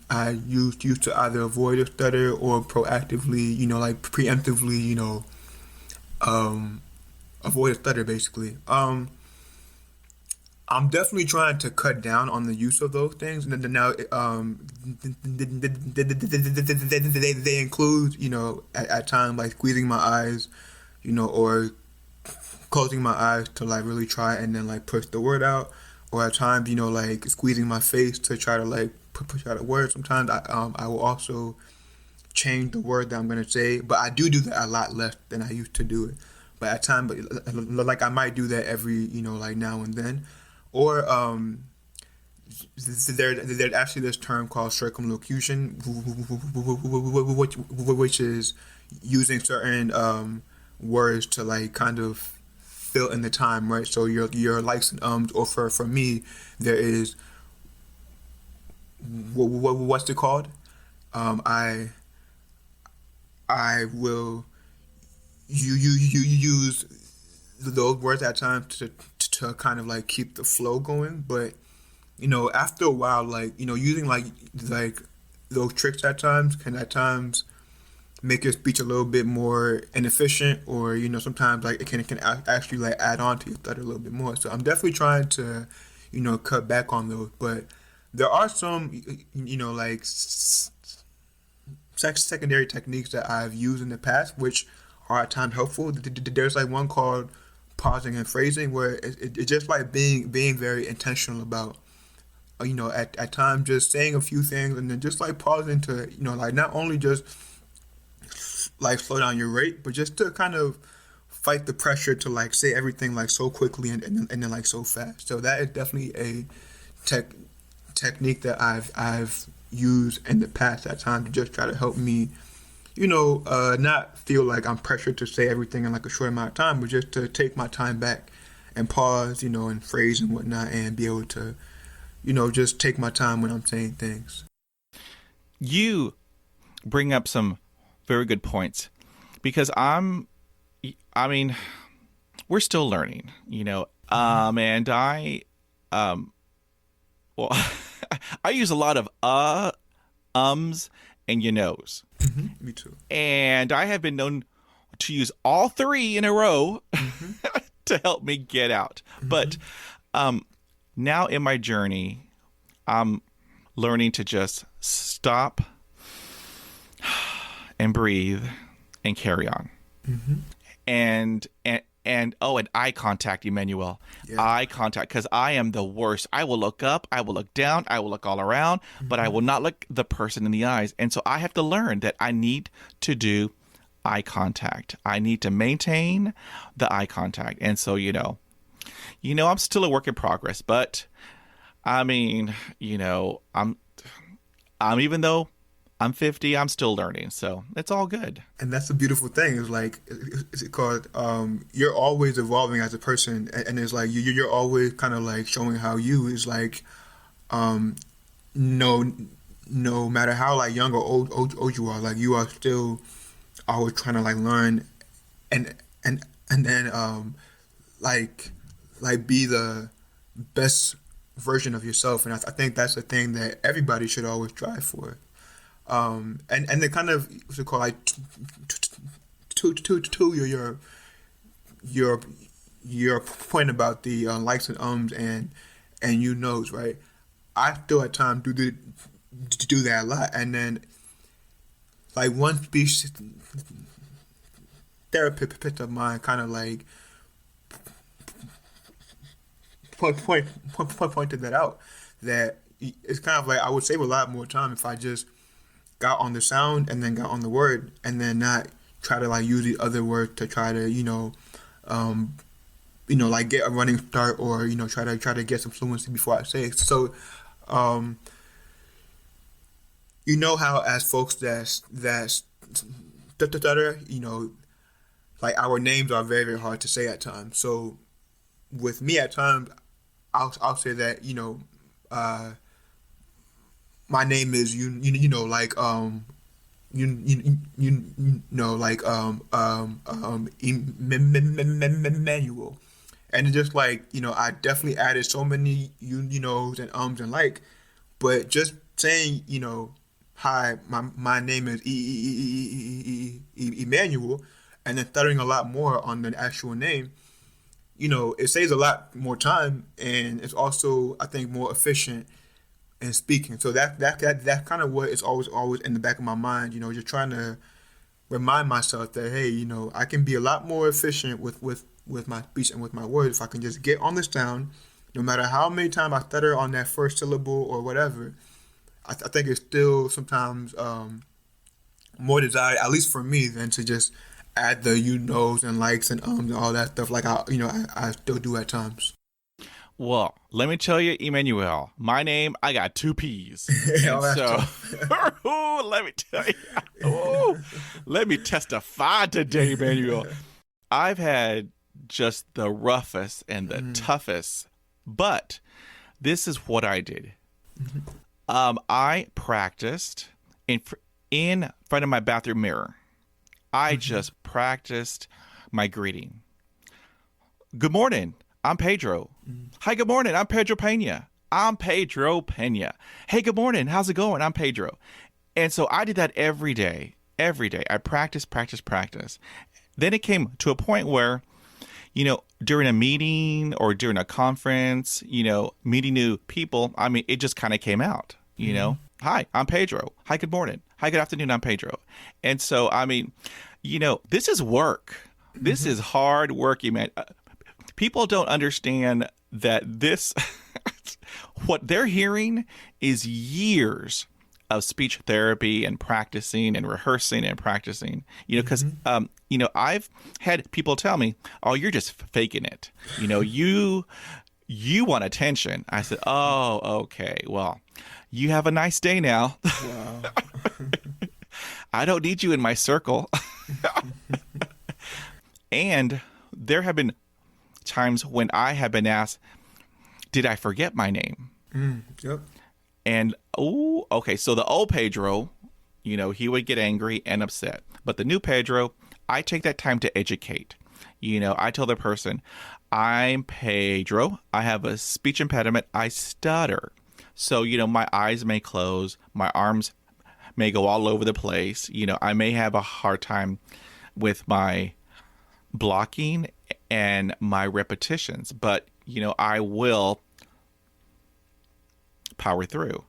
S2: used to either avoid a stutter or proactively, like preemptively, avoid a stutter basically. I'm definitely trying to cut down on the use of those things. And then now, they include, at times like squeezing my eyes, or closing my eyes to like really try and then like push the word out, or at times, like squeezing my face to try to like push out a word. Sometimes I will also change the word that I'm gonna say, but I do that a lot less than I used to do it. But at times, like I might do that every, like now and then. Or there's actually this term called circumlocution, which is using certain words to like kind of fill in the time, right? So your likes and ums, or for me, there is what's it called? I will you use those words at times to kind of like keep the flow going, but after a while, like using like those tricks at times can at times make your speech a little bit more inefficient, or sometimes like it can actually like add on to your stutter a little bit more. So I'm definitely trying to cut back on those, but there are some like secondary techniques that I've used in the past which are at times helpful. There's like one called pausing and phrasing, where it's just like being very intentional about at times just saying a few things and then just like pausing to like not only just like slow down your rate, but just to kind of fight the pressure to like say everything like so quickly and then like so fast. So that is definitely a technique that I've used in the past at times to just try to help me not feel like I'm pressured to say everything in like a short amount of time, but just to take my time back and pause, and phrase and whatnot, and be able to, just take my time when I'm saying things.
S1: You bring up some very good points, because we're still learning, and well, I use a lot of ums and your nose.
S2: Me too.
S1: And I have been known to use all three in a row to help me get out. But now in my journey, I'm learning to just stop and breathe and carry on. And eye contact, Emmanuel. Yeah. Eye contact, because I am the worst. I will look up, I will look down, I will look all around, but I will not look the person in the eyes. And so I have to learn that I need to do eye contact. I need to maintain the eye contact. And so, I'm still a work in progress, but I mean, I'm even though I'm 50, I'm still learning, so it's all good.
S2: And that's the beautiful thing. It's like it's called you're always evolving as a person, and it's like you're always kind of like showing how you is like no matter how like young or old you are, like you are still always trying to like learn and then like be the best version of yourself. And I think that's the thing that everybody should always strive for. And they kind of what's it called, like to your point about the likes and ums and you knows, right? I still at times do that a lot, and then like one speech therapist of mine kind of like pointed that out, that it's kind of like I would save a lot more time if I just got on the sound and then got on the word, and then not try to like use the other word to try to like get a running start, or try to get some fluency before I say it. So how as folks that's stutter, like our names are very, very hard to say at times. So with me at times, I'll say that my name is Emmanuel, and it's just like I definitely added so many knows and ums and like, but just saying hi, my name is Emmanuel, and then stuttering a lot more on the actual name, it saves a lot more time, and it's also I think more efficient and speaking. So that kind of what is always in the back of my mind, just trying to remind myself that, hey, I can be a lot more efficient with my speech and with my words if I can just get on the sound, no matter how many times I stutter on that first syllable or whatever. I think it's still sometimes more desired, at least for me, than to just add the knows and likes and ums and all that stuff like I still do at times.
S1: Well, let me tell you, Emmanuel, my name, I got 2 P's. And so, let me tell you, let me testify today, Emmanuel. I've had just the roughest and the toughest, but this is what I did. I practiced in front of my bathroom mirror. I just practiced my greeting. Good morning. I'm Pedro. Hi, good morning. I'm Pedro Pena. I'm Pedro Pena. Hey, good morning. How's it going? I'm Pedro. And so I did that every day. Every day. I practice. Then it came to a point where, during a meeting or during a conference, meeting new people, I mean, it just kind of came out, Hi, I'm Pedro. Hi, good morning. Hi, good afternoon. I'm Pedro. And so, I mean, this is work. This is hard work, man. People don't understand that this, what they're hearing is years of speech therapy and practicing and rehearsing and practicing, because, I've had people tell me, oh, you're just faking it. You want attention. I said, oh, okay. Well, you have a nice day now. Wow. I don't need you in my circle. And there have been times when I have been asked, did I forget my name?
S2: Yep.
S1: And, okay. So the old Pedro, he would get angry and upset. But the new Pedro, I take that time to educate. I tell the person, I'm Pedro. I have a speech impediment. I stutter. So, my eyes may close, my arms may go all over the place. I may have a hard time with my blocking and my repetitions, but I will power through.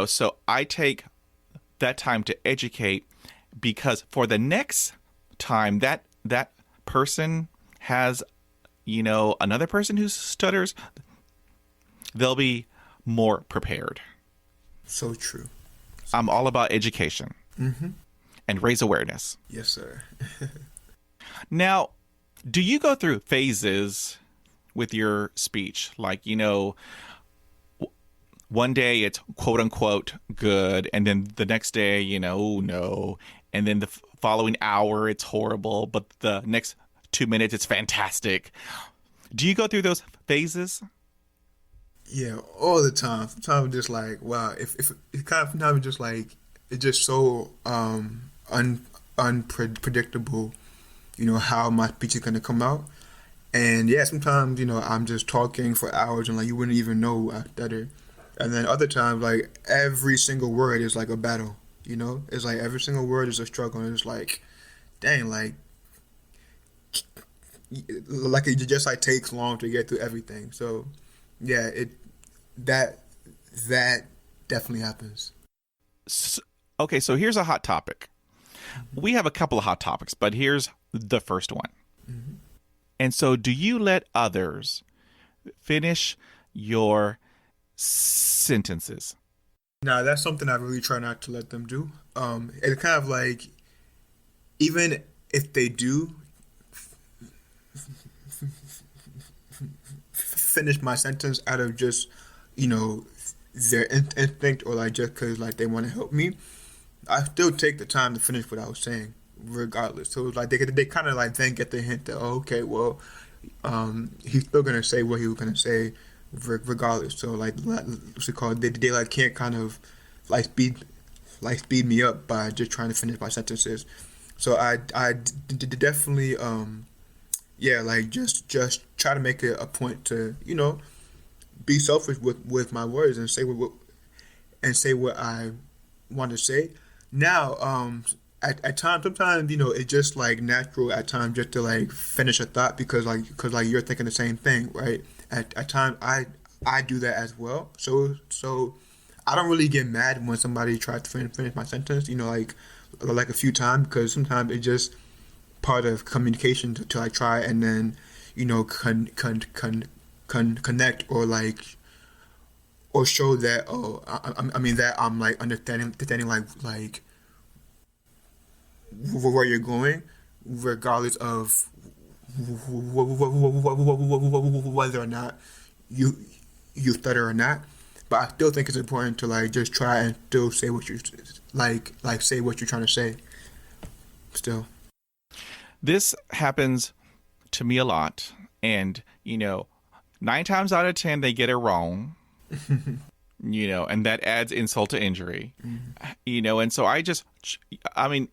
S1: So I take that time to educate, because for the next time that person has another person who stutters, they'll be more prepared.
S2: So true.
S1: I'm all about education and raise awareness.
S2: Yes, sir.
S1: Now, do you go through phases with your speech? Like, one day it's quote unquote good, and then the next day, oh no. And then the following hour it's horrible, but the next 2 minutes it's fantastic. Do you go through those phases?
S2: Yeah, all the time. Sometimes I'm just like, wow. If it kind of sometimes it's just like it's just so unpredictable. How my speech is gonna come out, and yeah, sometimes I'm just talking for hours and like you wouldn't even know I stutter, and then other times like every single word is like a battle. It's like every single word is a struggle, and it's like, dang, like it just like takes long to get through everything. So yeah, that definitely happens.
S1: Okay, so here's a hot topic. We have a couple of hot topics, but here's the first one. And so, do you let others finish your sentences?
S2: Now, that's something I really try not to let them do. It's kind of like, even if they do finish my sentence out of just, their instinct, or like just because like they want to help me, I still take the time to finish what I was saying, regardless. So it's like they kind of like then get the hint that, oh, okay, well, he's still gonna say what he was gonna say, regardless. So like what's it called? They like can't kind of like speed me up by just trying to finish my sentences. So I definitely yeah, like just try to make it a point to be selfish with my words and say what I want to say. Now, at times, sometimes it's just like natural at times just to like finish a thought because you're thinking the same thing, right? At times, I do that as well. So I don't really get mad when somebody tries to finish my sentence, like a few times, because sometimes it's just part of communication to like try and then connect or show that I mean that I'm like understanding like where you're going, regardless of whether or not you stutter or not. But I still think it's important to like just try and still say what you like say what you're trying to say. Still,
S1: this happens to me a lot, and 9 times out of 10 they get it wrong. And that adds insult to injury. And so I mean,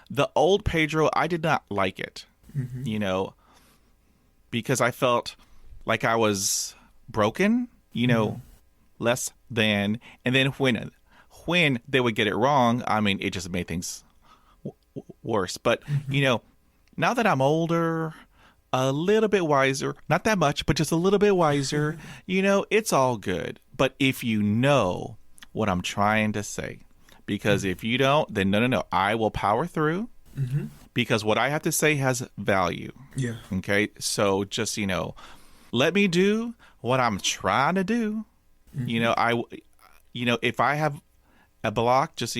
S1: the old Pedro, I did not like it, because I felt like I was broken, less than. And then when they would get it wrong, I mean, it just made things worse. But, now that I'm older, a little bit wiser, not that much, but just a little bit wiser, it's all good. But if you know what I'm trying to say, because if you don't, then no, I will power through, because what I have to say has value.
S2: Yeah.
S1: Okay. So just, let me do what I'm trying to do. If I have a block, just,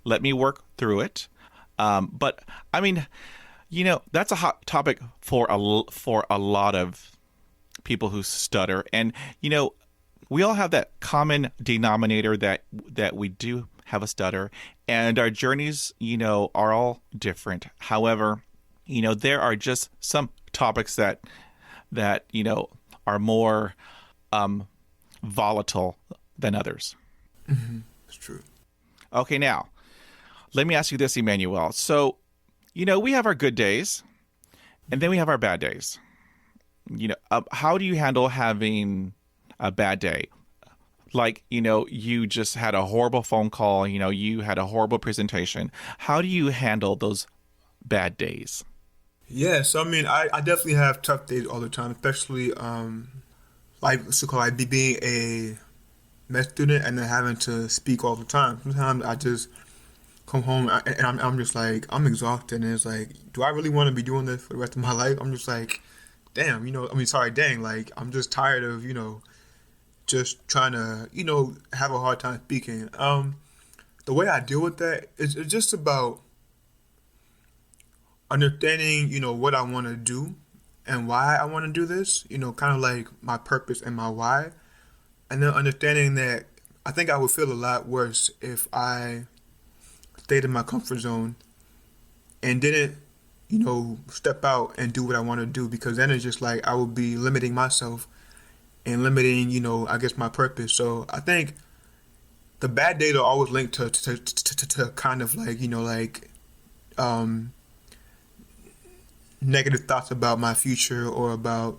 S1: let me work through it. But I mean, that's a hot topic for a lot of people who stutter. And, we all have that common denominator that we do have a stutter, and our journeys, are all different. However, there are just some topics that are more volatile than others.
S2: It's true.
S1: Okay, now, let me ask you this, Emmanuel. So, we have our good days, and then we have our bad days. How do you handle having a bad day? like, you just had a horrible phone call, you had a horrible presentation. How do you handle those bad days?
S2: Yeah, so I mean, I definitely have tough days all the time, especially like so called like being a med student and then having to speak all the time. Sometimes I just come home and I'm just like I'm exhausted and it's like, do I really want to be doing this for the rest of my life? I'm just like, damn, I mean, sorry, dang, like I'm just tired of just trying to have a hard time speaking. The way I deal with that is it's just about understanding, what I want to do and why I want to do this, kind of like my purpose and my why. And then understanding that I think I would feel a lot worse if I stayed in my comfort zone and didn't, step out and do what I want to do because then it's just like I would be limiting myself and limiting, I guess my purpose. So I think the bad days are always linked to kind of like, um, negative thoughts about my future or about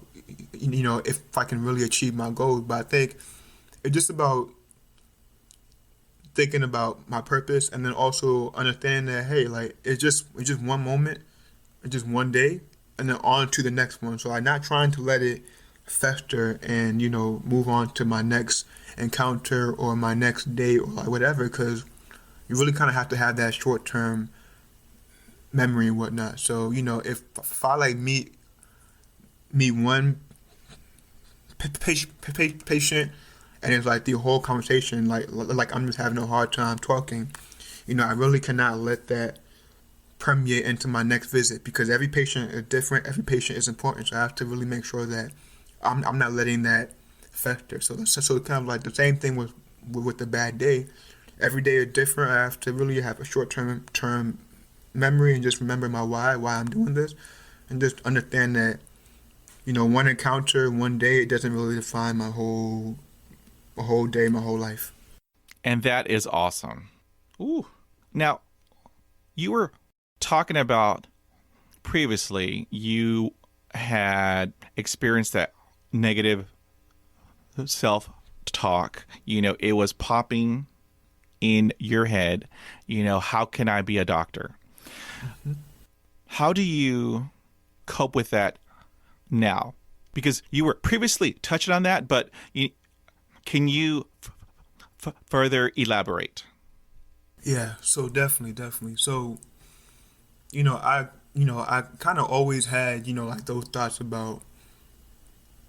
S2: if I can really achieve my goals. But I think it's just about thinking about my purpose and then also understanding that hey, like it's just one moment, it's just one day, and then on to the next one. So I'm not trying to let it fester and move on to my next encounter or my next day or like whatever because you really kind of have to have that short term memory and whatnot. So if I like meet one patient and it's like the whole conversation like I'm just having a hard time talking, I really cannot let that permeate into my next visit because every patient is different, every patient is important. So I have to really make sure that I'm not letting that fester. So it's kind of like the same thing with the bad day. Every day is different. I have to really have a short term memory and just remember my why I'm doing this, and just understand that one encounter, one day, it doesn't really define my whole day, my whole life.
S1: And that is awesome. Ooh. Now, you were talking about previously you had experienced that negative self talk. It was popping in your head. How can I be a doctor? Mm-hmm. How do you cope with that now? Because you were previously touching on that, but can you further elaborate?
S2: Yeah, so definitely. So, I kind of always had, like those thoughts about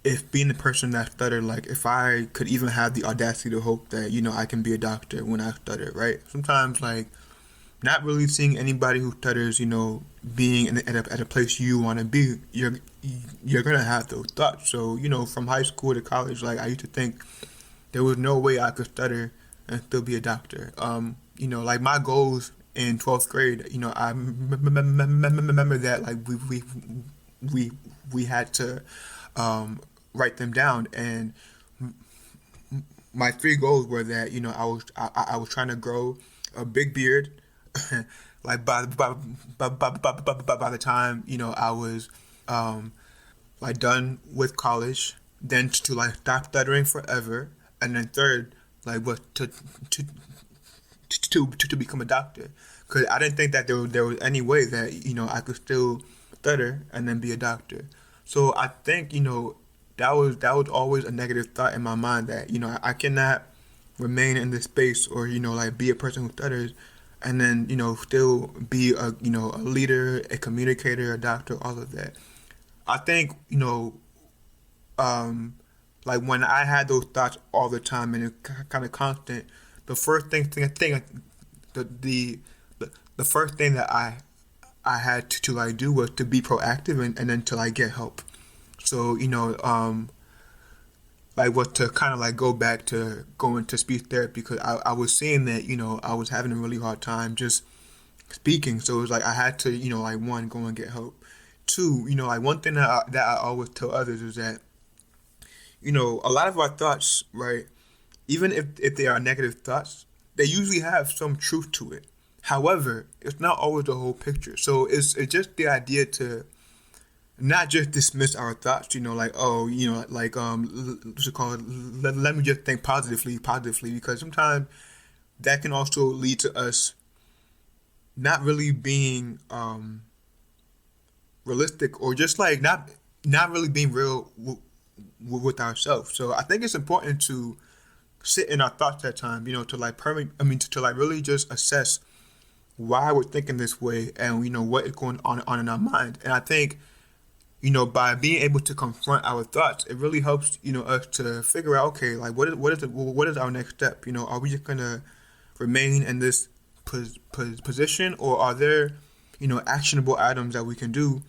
S2: if being the person that stuttered, like if I could even have the audacity to hope that, I can be a doctor when I stutter, right? Sometimes, like, not really seeing anybody who stutters, being at a place you want to be, you're gonna have those thoughts. So, from high school to college, like I used to think there was no way I could stutter and still be a doctor. Like my goals in 12th grade, I remember that like we had to write them down, and my three goals were that I was trying to grow a big beard, like by the time I was like done with college, then to like stop stuttering forever, and then third like was to become a doctor, because I didn't think that there was any way that I could still stutter and then be a doctor. So I think that was always a negative thought in my mind that I cannot remain in this space or like be a person who stutters and then still be a leader, a communicator, a doctor, all of that. I think like when I had those thoughts all the time and it kind of constant, the first thing the the first thing that I had to like do was to be proactive and then to like get help. So like was to kind of like go back to going to speech therapy because I was seeing that I was having a really hard time just speaking. So it was like I had to like one, go and get help. Two, like one thing that I always tell others is that a lot of our thoughts, right, even if they are negative thoughts, they usually have some truth to it. However, it's not always the whole picture. So it's just the idea to not just dismiss our thoughts, like, oh, like, what's it called? Let me just think positively, because sometimes that can also lead to us not really being realistic, or just like not really being real with ourselves. So I think it's important to sit in our thoughts at time, to like to like really just assess why we're thinking this way, and what is going on in our mind. And I think, by being able to confront our thoughts, it really helps, us to figure out, okay, like what is our next step? Are we just gonna remain in this position, or are there, actionable items that we can do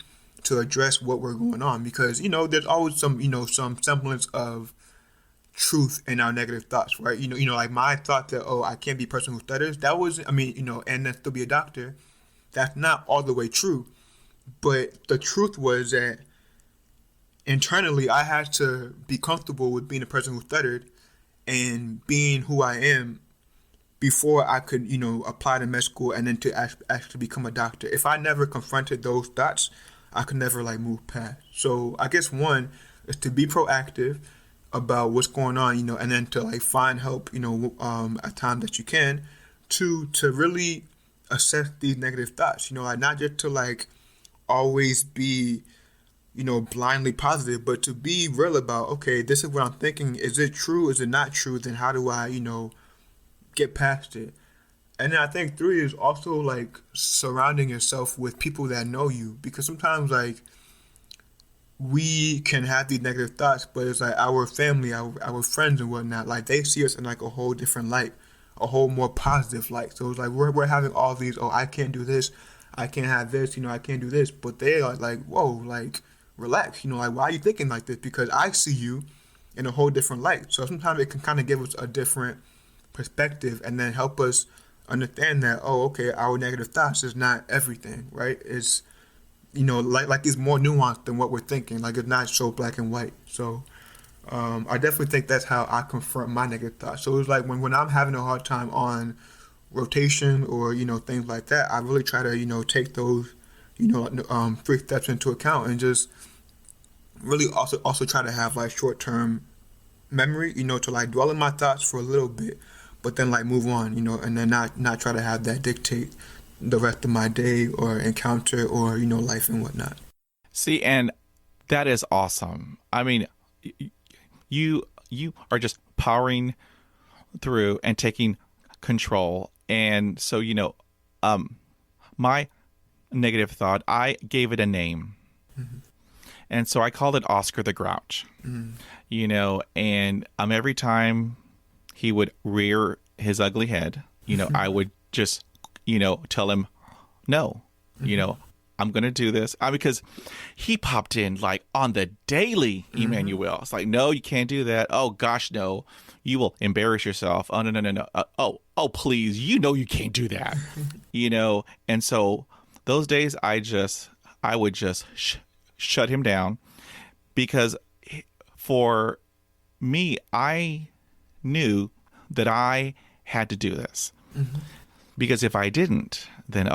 S2: to address what we're going on? Because there's always some semblance of truth in our negative thoughts, right? Like my thought that, oh, I can't be a person who stutters. That was, and then still be a doctor. That's not all the way true. But the truth was that internally, I had to be comfortable with being a person who stuttered and being who I am before I could, apply to med school and then to actually become a doctor. If I never confronted those thoughts, I could never like move past. So I guess one is to be proactive about what's going on, and then to like find help, at time that you can, to really assess these negative thoughts, like not just to like always be, blindly positive, but to be real about, okay, this is what I'm thinking. Is it true? Is it not true? Then how do I, get past it? And then I think three is also like surrounding yourself with people that know you, because sometimes like we can have these negative thoughts, but it's like our family, our friends and whatnot, like they see us in like a whole different light, a whole more positive light. So it's like we're having all these, oh, I can't do this, I can't have this, I can't do this, but they are like, whoa, like relax, like why are you thinking like this? Because I see you in a whole different light. So sometimes it can kind of give us a different perspective, and then help us understand that, oh, okay, our negative thoughts is not everything, right? It's like it's more nuanced than what we're thinking. Like it's not so black and white. So I definitely think that's how I confront my negative thoughts. So it's like when I'm having a hard time on rotation or things like that, I really try to take those 3 steps into account, and just really also try to have like short term memory, to like dwell in my thoughts for a little bit, but then like move on, and then not try to have that dictate the rest of my day or encounter or life and whatnot.
S1: See, and that is awesome. I mean, you are just powering through and taking control. And so, my negative thought, I gave it a name. Mm-hmm. And so I called it Oscar the Grouch. Mm-hmm. And every time he would rear his ugly head, I would just, tell him, no, mm-hmm. I'm going to do this. Because he popped in like on the daily, Emmanuel. It's like, no, you can't do that. Oh, gosh, no. You will embarrass yourself. Oh, no. Oh, please. You can't do that. And so those days I would just shut him down, because for me, I knew that I had to do this. Mm-hmm. Because if I didn't, then,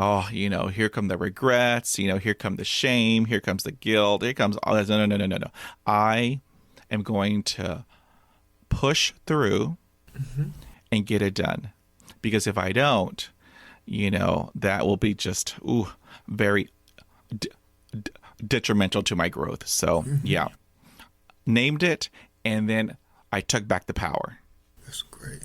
S1: here come the regrets, here come the shame, here comes the guilt, here comes all this. No. I am going to push through and get it done. Because if I don't, that will be just, very detrimental to my growth. So, yeah. Named it, and then I took back the power.
S2: That's great.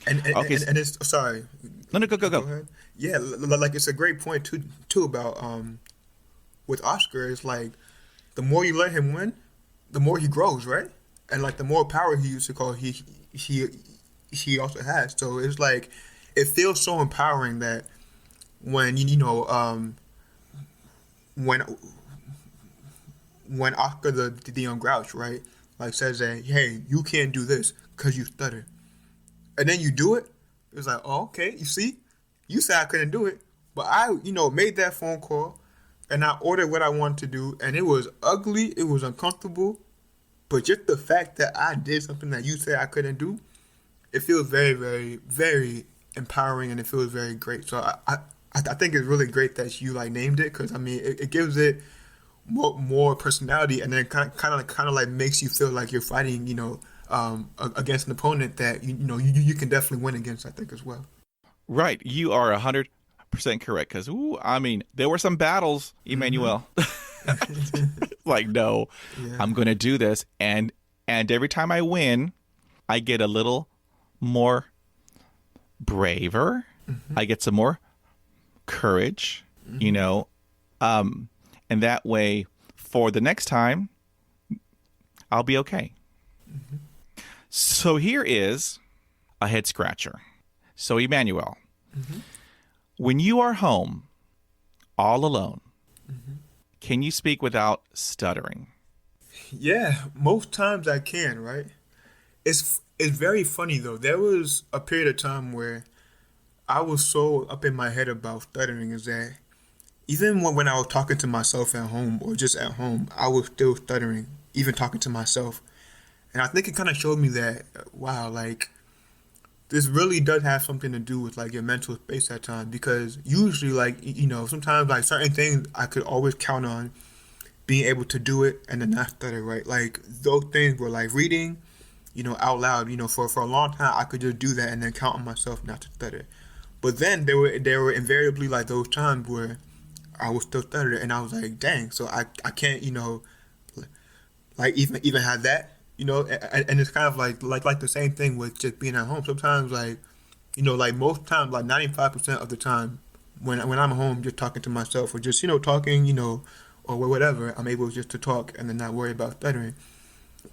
S2: And it's, sorry.
S1: No, go.
S2: Go ahead. Yeah, like it's a great point too about with Oscar. It's like the more you let him win, the more he grows, right? And like the more power he used to call he also has. So it's like it feels so empowering that when when Oscar the young grouch, right, like says that, hey, you can't do this because you stutter, and then you do it. It's like, oh, okay, you see, you said I couldn't do it, but I, made that phone call, and I ordered what I wanted to do, and it was ugly, it was uncomfortable, but just the fact that I did something that you said I couldn't do, it feels very, very, very empowering, and it feels very great. So I think it's really great that you like named it, because I mean, it gives it more personality, and then kind of like makes you feel like you're fighting, against an opponent that you can definitely win against, I think, as well.
S1: Right. You are 100% correct. Because, I mean, there were some battles,
S2: Hmm.
S1: Emmanuel. Like, no,
S2: Yeah.
S1: I'm going to do this. And every time I win, I get a little more braver.
S2: Hmm.
S1: I get some more courage, you
S2: Hmm.
S1: know. And that way, for the next time, I'll be okay. So here is a head scratcher. So, Emmanuel,
S2: Hmm.
S1: when you are home all alone,
S2: Hmm.
S1: can you speak without stuttering?
S2: Yeah, most times I can, right? It's very funny though. There was a period of time where I was so up in my head about stuttering is that even when I was talking to myself at home or just at home, I was still stuttering, even talking to myself. And I think it kind of showed me that, wow, like this really does have something to do with like your mental space at times because usually like sometimes like certain things I could always count on being able to do it and then not stutter, right? Like those things were like reading, out loud, for a long time I could just do that and then count on myself not to stutter. But then there were invariably like those times where I was still stuttering and I was like, dang, so I can't, like even have that, and it's kind of like the same thing with just being at home. Sometimes like, like most times, like 95% of the time when I'm home just talking to myself or just, talking, or whatever, I'm able just to talk and then not worry about stuttering.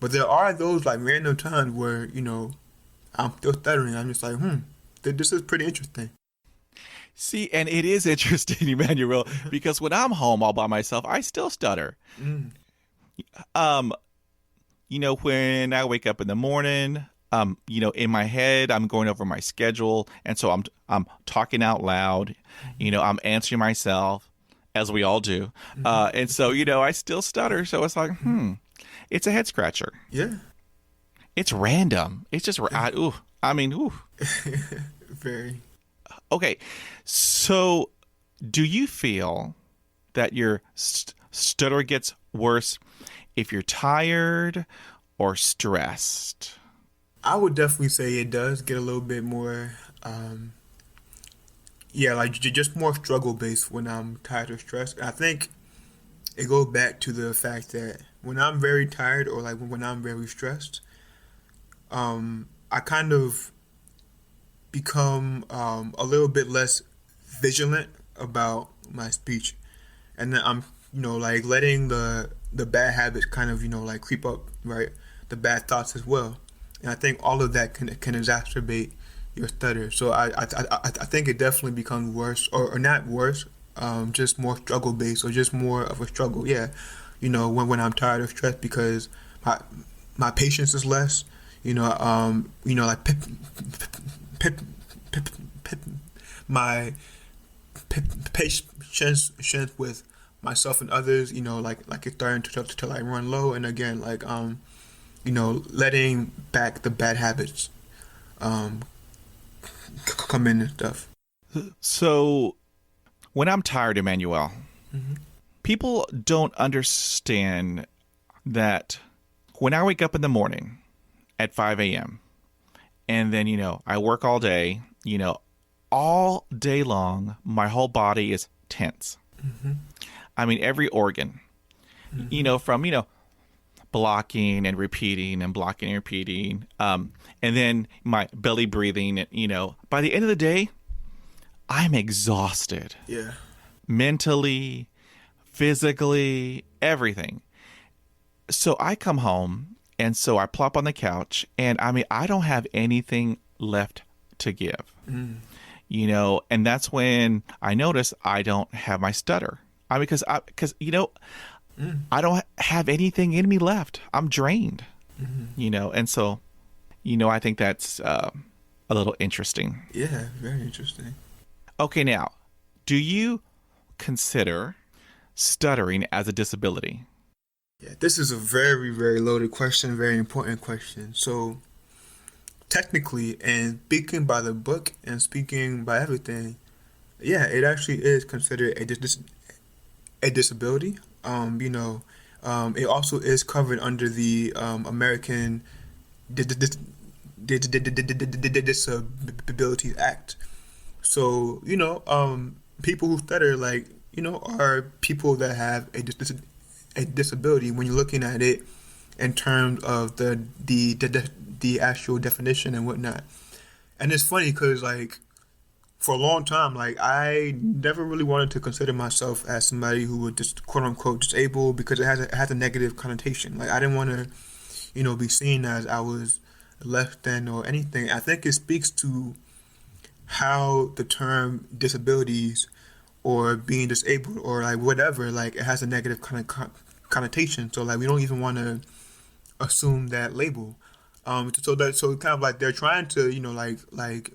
S2: But there are those like random times where, I'm still stuttering. I'm just like, this is pretty interesting.
S1: See, and it is interesting, Emmanuel, because when I'm home all by myself, I still stutter.
S2: Mm,
S1: Um, when I wake up in the morning, in my head, I'm going over my schedule, and so I'm talking out loud.
S2: mhm,
S1: I'm answering myself, as we all do,
S2: mhm,
S1: and so I still stutter. So it's like,
S2: mhm.
S1: it's a head scratcher.
S2: Yeah.
S1: It's random. It's just, ooh, I mean, ooh.
S2: Very.
S1: Okay, so do you feel that your stutter gets worse if you're tired or stressed?
S2: I would definitely say it does get a little bit more, um, yeah, like just more struggle based when I'm tired or stressed. I think it goes back to the fact that when I'm very tired or like when I'm very stressed, I kind of become a little bit less vigilant about my speech, and then I'm like letting the bad habits kind of like creep up, right? The bad thoughts as well, and I think all of that can exacerbate your stutter. So I think it definitely becomes worse or not worse, just more struggle based or just more of a struggle. Yeah, when I'm tired or stressed because my my patience is less. Like pip, pip, pip, my patience with myself and others, like it's starting to like run low, and again, like letting back the bad habits um come in and stuff.
S1: So when I'm tired, Emmanuel,
S2: Hmm.
S1: people don't understand that when I wake up in the morning at 5 a.m. and then, I work all day long, my whole body is tense.
S2: Hmm.
S1: I mean, every organ,
S2: Hmm.
S1: from, blocking and repeating and blocking and repeating. And then my belly breathing, by the end of the day, I'm exhausted
S2: Yeah.
S1: mentally, physically, everything. So I come home and so I plop on the couch and I mean, I don't have anything left to give,
S2: Mm.
S1: and that's when I notice I don't have my stutter. Because
S2: Mm.
S1: I don't have anything in me left. I'm drained,
S2: Hmm.
S1: and so, I think that's a little interesting.
S2: Yeah, very interesting.
S1: Okay, now, do you consider stuttering as a disability?
S2: Yeah, this is a very, very loaded question, very important question. So technically, and speaking by the book and speaking by everything, yeah, it actually is considered a disability. It also is covered under the American Disabilities Act. So, people who stutter, like, are people that have a disability when you're looking at it in terms of the actual definition and whatnot. And it's funny because, like, for a long time, like, I never really wanted to consider myself as somebody who would just quote unquote disabled because it has a negative connotation. Like, I didn't want to, be seen as I was less than or anything. I think it speaks to how the term disabilities or being disabled or like whatever, like, it has a negative kind of connotation. So like we don't even want to assume that label. So kind of like they're trying to like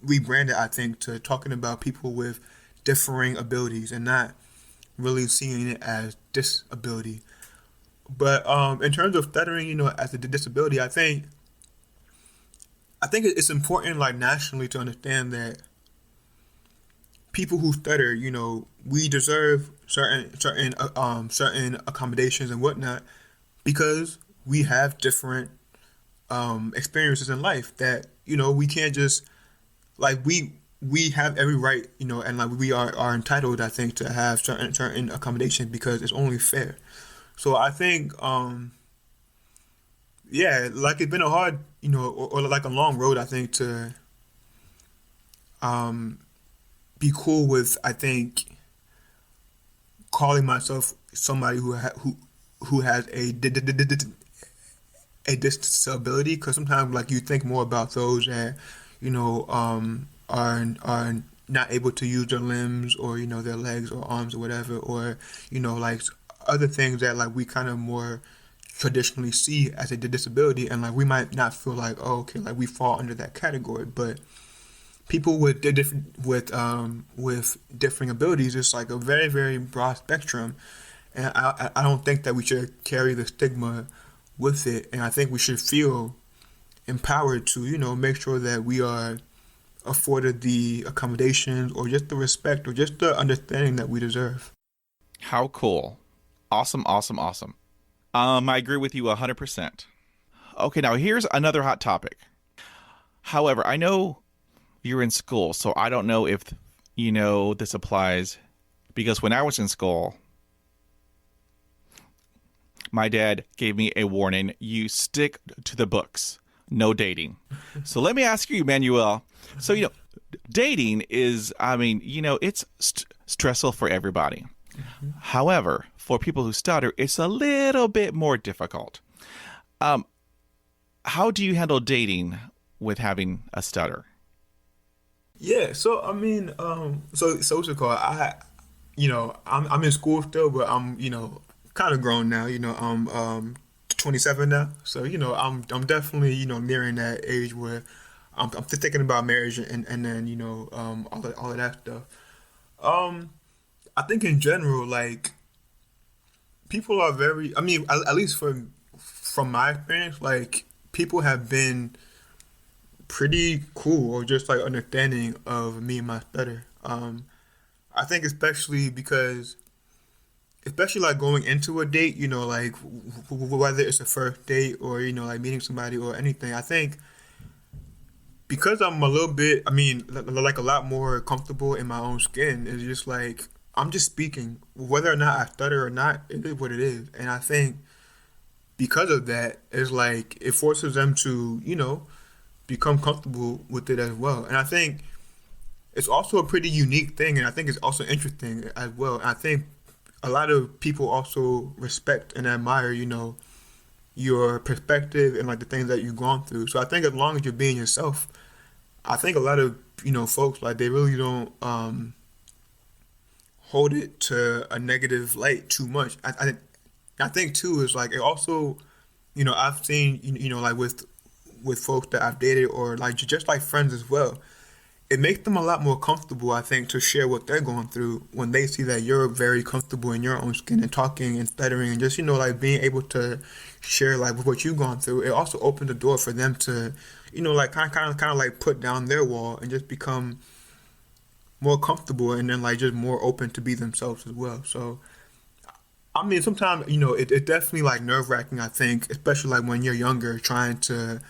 S2: rebrand it, I think, to talking about people with differing abilities and not really seeing it as disability. But in terms of stuttering, as a disability, I think it's important, like, nationally, to understand that people who stutter, we deserve certain accommodations and whatnot because we have different experiences in life that we can't just like we have every right, and like we are entitled, I think, to have certain accommodations because it's only fair. So I think yeah, like it's been a hard, or like a long road, I think, to um be cool with, I think, calling myself somebody who has a disability, because sometimes, like, you think more about those that are not able to use their limbs or their legs or arms or whatever, or like other things that, like, we kind of more traditionally see as a disability, and like we might not feel like, oh, okay, like we fall under that category. But people with with differing abilities, it's like a very, very broad spectrum, and I don't think that we should carry the stigma with it, and I think we should feel empowered to make sure that we are afforded the accommodations or just the respect or just the understanding that we deserve.
S1: How cool. Awesome, awesome, awesome. I agree with you 100%. Okay, now here's another hot topic. However, I know you're in school, so I don't know if this applies, because when I was in school, my dad gave me a warning: you stick to the books, no dating. So let me ask you, Emmanuel. So, dating is, I mean, it's stressful for everybody. However, for people who stutter, it's a little bit more difficult. How do you handle dating with having a stutter?
S2: Yeah, so I mean, so what's it called? I'm in school still, but I'm kind of grown now. I'm 27 now, so I'm definitely nearing that age where I'm thinking about marriage and then all of that stuff. Um, I think in general, like, people are very. I mean, at least from my experience, like, people have been pretty cool or just like understanding of me and my stutter. I think especially because, especially like going into a date, like whether it's a first date or like meeting somebody or anything. I think because I'm a little bit, I mean, like a lot more comfortable in my own skin. It's just like I'm just speaking, whether or not I stutter or not. It is what it is, and I think because of that, it's like it forces them to become comfortable with it as well. And I think it's also a pretty unique thing, and I think it's also interesting as well. And I think a lot of people also respect and admire, your perspective and like the things that you've gone through. So I think as long as you're being yourself, I think a lot of folks, like, they really don't hold it to a negative light too much. I think too is like it also, I've seen like with folks that I've dated or like just like friends as well, it makes them a lot more comfortable, I think, to share what they're going through when they see that you're very comfortable in your own skin and talking and stuttering and just, like being able to share like with what you've gone through. It also opens the door for them to, like kind of like put down their wall and just become more comfortable and then like just more open to be themselves as well. So I mean, sometimes, it definitely like nerve wracking, I think, especially like when you're younger, trying to,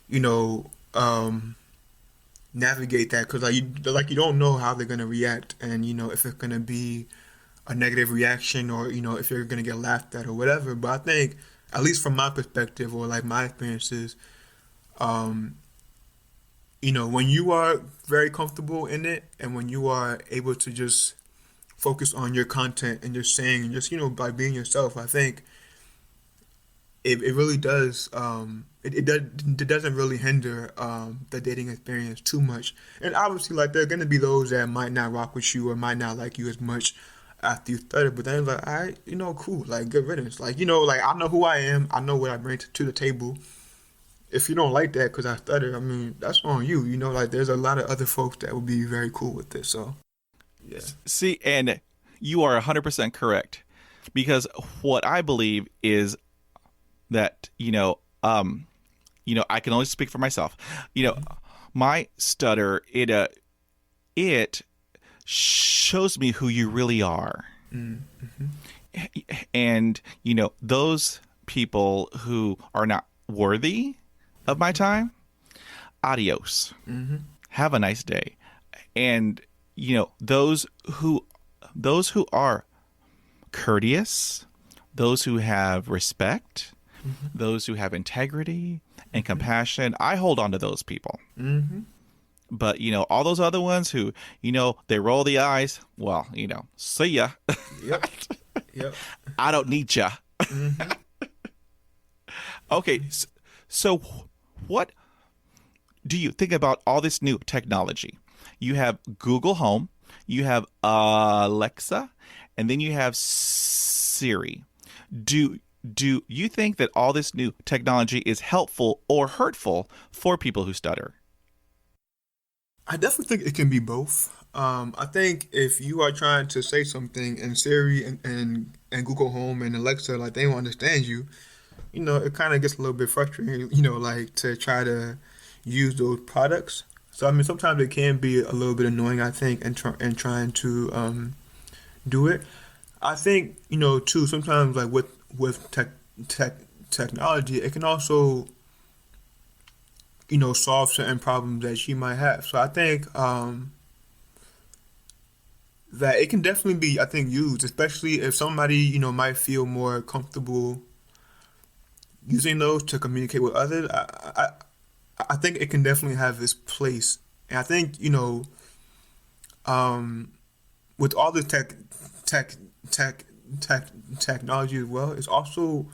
S2: you know, navigate that because like you don't know how they're gonna react, and if it's gonna be a negative reaction, or if you're gonna get laughed at or whatever. But I think, at least from my perspective or like my experiences, um, when you are very comfortable in it, and when you are able to just focus on your content and just saying and just by being yourself, I think it really does it doesn't really hinder the dating experience too much. And obviously, like, there are going to be those that might not rock with you or might not like you as much after you started, but then it's like, all right, cool, like, good riddance, like, like, I know who I am, I know what I bring to the table. If you don't like that because I stutter, I mean, that's on you. Like, there's a lot of other folks that would be very cool with this. So yeah.
S1: See, and you are 100% correct, because what I believe is that, I can only speak for myself. My stutter, it shows me who you really are.
S2: Mm-hmm.
S1: And, those people who are not worthy of my time, adios.
S2: Mm-hmm.
S1: Have a nice day. And, those who are courteous, those who have respect,
S2: Mm-hmm.
S1: those who have integrity and compassion, I hold on to those people.
S2: Mm-hmm.
S1: But, all those other ones who, they roll the eyes, well, see ya.
S2: Yep. Yep.
S1: I don't need ya.
S2: Mm-hmm.
S1: Okay, so what do you think about all this new technology? You have Google Home, you have Alexa, and then you have Siri. Do you think that all this new technology is helpful or hurtful for people who stutter?
S2: I definitely think it can be both. I think if you are trying to say something and Siri and Google Home and Alexa, like, they don't understand you, it kind of gets a little bit frustrating, like, to try to use those products. So, I mean, sometimes it can be a little bit annoying, I think, and trying to do it. I think, too, sometimes, like, with technology, it can also, solve certain problems that she might have. So I think that it can definitely be, I think, used, especially if somebody, might feel more comfortable using those to communicate with others. I think it can definitely have its place. And I think, with all the technology as well, it's also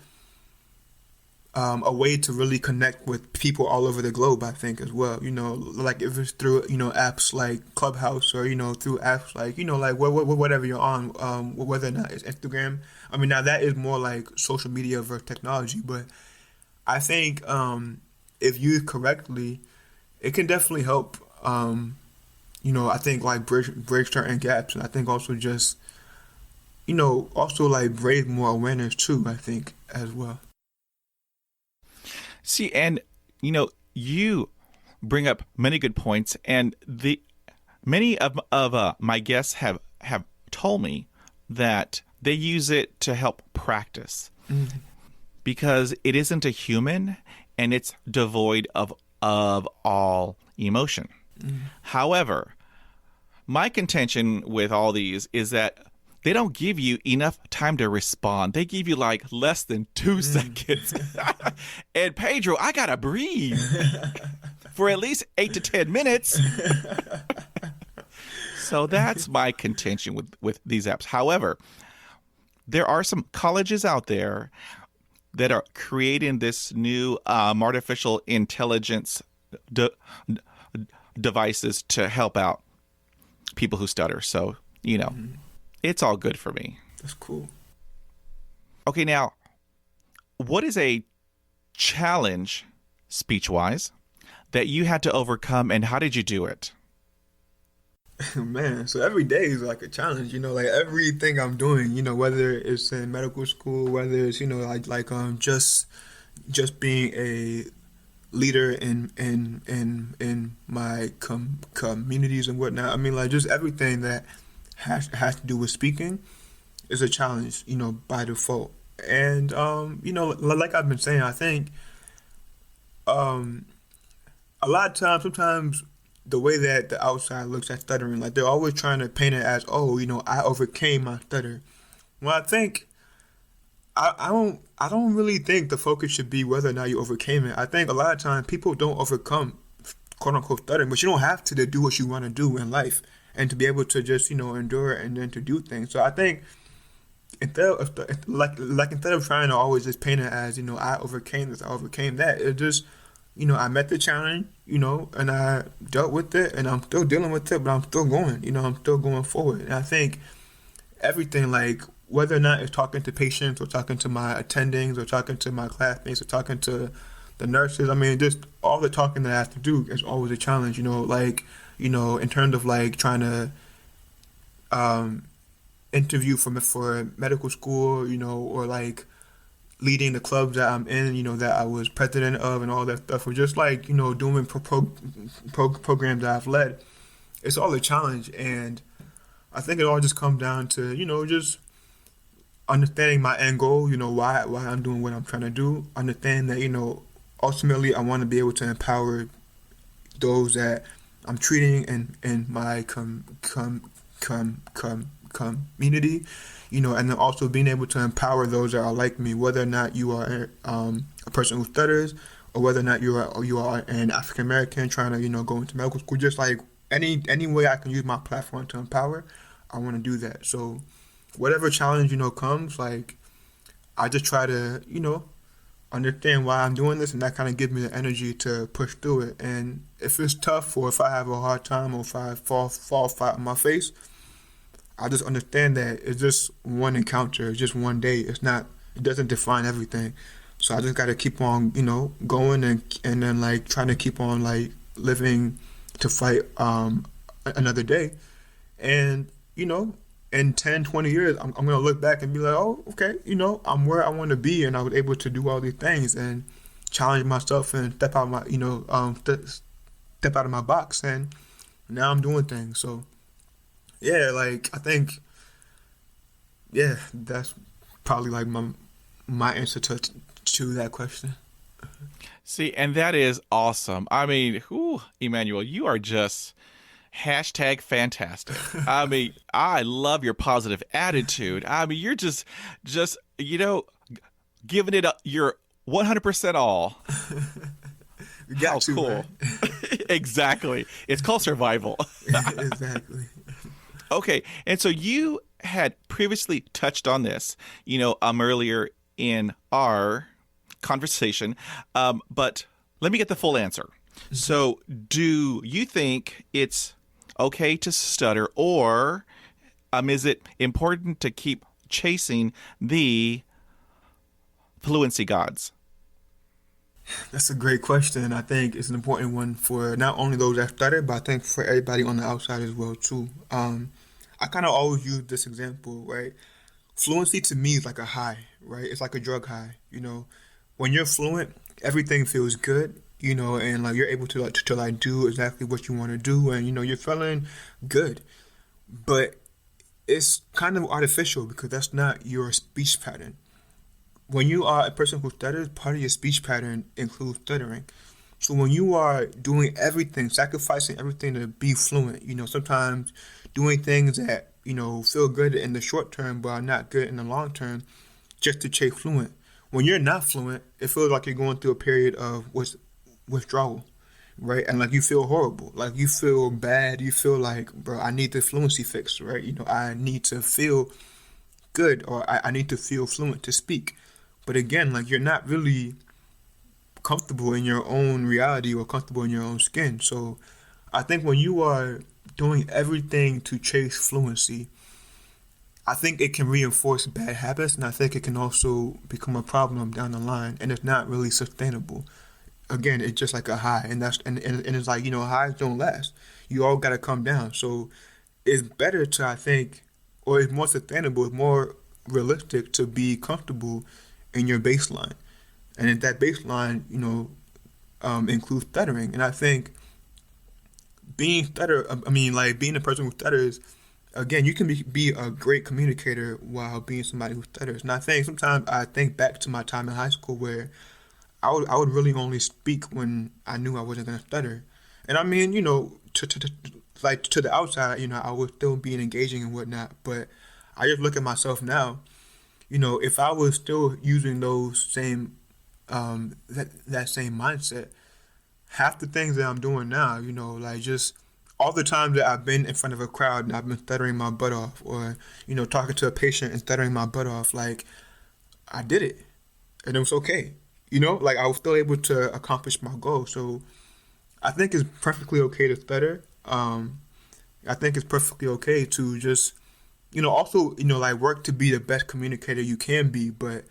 S2: a way to really connect with people all over the globe, I think, as well. Like, if it's through, apps like Clubhouse, or, through apps like, like, whatever you're on, whether or not it's Instagram. I mean, now that is more like social media versus technology, but I think if used correctly, it can definitely help, I think, like, bridge certain gaps. And I think also just, also, like, raise more awareness too, I think, as well.
S1: See, and you bring up many good points, and many of my guests have told me that they use it to help practice,
S2: Mm-hmm.
S1: because it isn't a human and it's devoid of all emotion.
S2: Mm-hmm.
S1: However, my contention with all these is that they don't give you enough time to respond. They give you like less than 2 seconds. And Pedro, I gotta breathe for at least 8 to 10 minutes. So that's my contention with these apps. However, there are some colleges out there that are creating this new artificial intelligence devices to help out people who stutter. So, it's all good for me.
S2: That's cool.
S1: Okay, now, what is a challenge, speech-wise, that you had to overcome, and how did you do it?
S2: Man, so every day is like a challenge, like everything I'm doing, whether it's in medical school, whether it's, just being a leader in my communities and whatnot. I mean, like, just everything that has to do with speaking. is a challenge, by default. And like I've been saying, I think um, a lot of times, sometimes the way that the outside looks at stuttering, like they're always trying to paint it as, oh, I overcame my stutter. Well, I think I don't really think the focus should be whether or not you overcame it. I think a lot of times people don't overcome quote unquote stuttering, but you don't have to do what you want to do in life and to be able to just endure it and then to do things. So I think instead of trying to always just paint it as I overcame this, I overcame that, it just I met the challenge, and I dealt with it, and I'm still dealing with it, but I'm still going, I'm still going forward. And I think everything, like whether or not it's talking to patients or talking to my attendings or talking to my classmates or talking to the nurses, I mean, just all the talking that I have to do is always a challenge, like, in terms of like trying to um, interview for medical school, or like leading the clubs that I'm in, that I was president of and all that stuff, or just like, doing programs that I've led. It's all a challenge. And I think it all just comes down to, just understanding my end goal, why I'm doing what I'm trying to do. Understand that, ultimately I want to be able to empower those that I'm treating in my community, and then also being able to empower those that are like me, whether or not you are a person who stutters, or whether or not you are an African American trying to go into medical school. Just like any way I can use my platform to empower, I want to do that. So whatever challenge comes, like I just try to understand why I'm doing this, and that kind of gives me the energy to push through it. And if it's tough, or if I have a hard time, or if I fall flat on my face, I just understand that it's just one encounter, it's just one day. It doesn't define everything. So I just got to keep on, going, and then like trying to keep on like living to fight another day. And, in 10, 20 years, I'm going to look back and be like, oh, okay, I'm where I want to be, and I was able to do all these things and challenge myself and step out of step out of my box, and now I'm doing things. So yeah, like I think, yeah, that's probably like my answer to that question.
S1: See, and that is awesome. I mean, whew, Emmanuel, you are just hashtag fantastic. I mean, I love your positive attitude. I mean, you're just giving it your 100% all.
S2: You
S1: How
S2: got to,
S1: cool.
S2: right?
S1: Exactly. It's called survival.
S2: Exactly.
S1: Okay. And so you had previously touched on this, earlier in our conversation. But let me get the full answer. So, do you think it's okay to stutter, or is it important to keep chasing the fluency gods?
S2: That's a great question. I think it's an important one for not only those that stutter, but I think for everybody on the outside as well too. I kind of always use this example, right? Fluency to me is like a high, right? It's like a drug high. When you're fluent, everything feels good, and like you're able to do exactly what you want to do, and you're feeling good. But it's kind of artificial because that's not your speech pattern. When you are a person who stutters, part of your speech pattern includes stuttering. So when you are doing everything, sacrificing everything to be fluent, sometimes doing things that, feel good in the short term but are not good in the long term just to chase fluent. When you're not fluent, it feels like you're going through a period of withdrawal, right? And like you feel horrible, like you feel bad, you feel like, bro, I need the fluency fixed, right? I need to feel good, or I need to feel fluent to speak. But again, like you're not really comfortable in your own reality or comfortable in your own skin. So I think when you are doing everything to chase fluency, I think it can reinforce bad habits, and I think it can also become a problem down the line, and it's not really sustainable. Again, it's just like a high, and it's like highs don't last. You all got to come down. So it's better to, I think, or it's more sustainable, it's more realistic to be comfortable in your baseline, and if that baseline, includes stuttering. And I think being a person who stutters, again, you can be a great communicator while being somebody who stutters. And I think sometimes I think back to my time in high school where I would really only speak when I knew I wasn't gonna stutter. And I mean, like to the outside, I would still be engaging and whatnot. But I just look at myself now. If I was still using those same that same mindset, half the things that I'm doing now, like just all the times that I've been in front of a crowd and I've been stuttering my butt off, or talking to a patient and stuttering my butt off, like I did it and it was okay. Like I was still able to accomplish my goal. So I think it's perfectly okay to stutter. I think it's perfectly okay to just, also, like work to be the best communicator you can be. But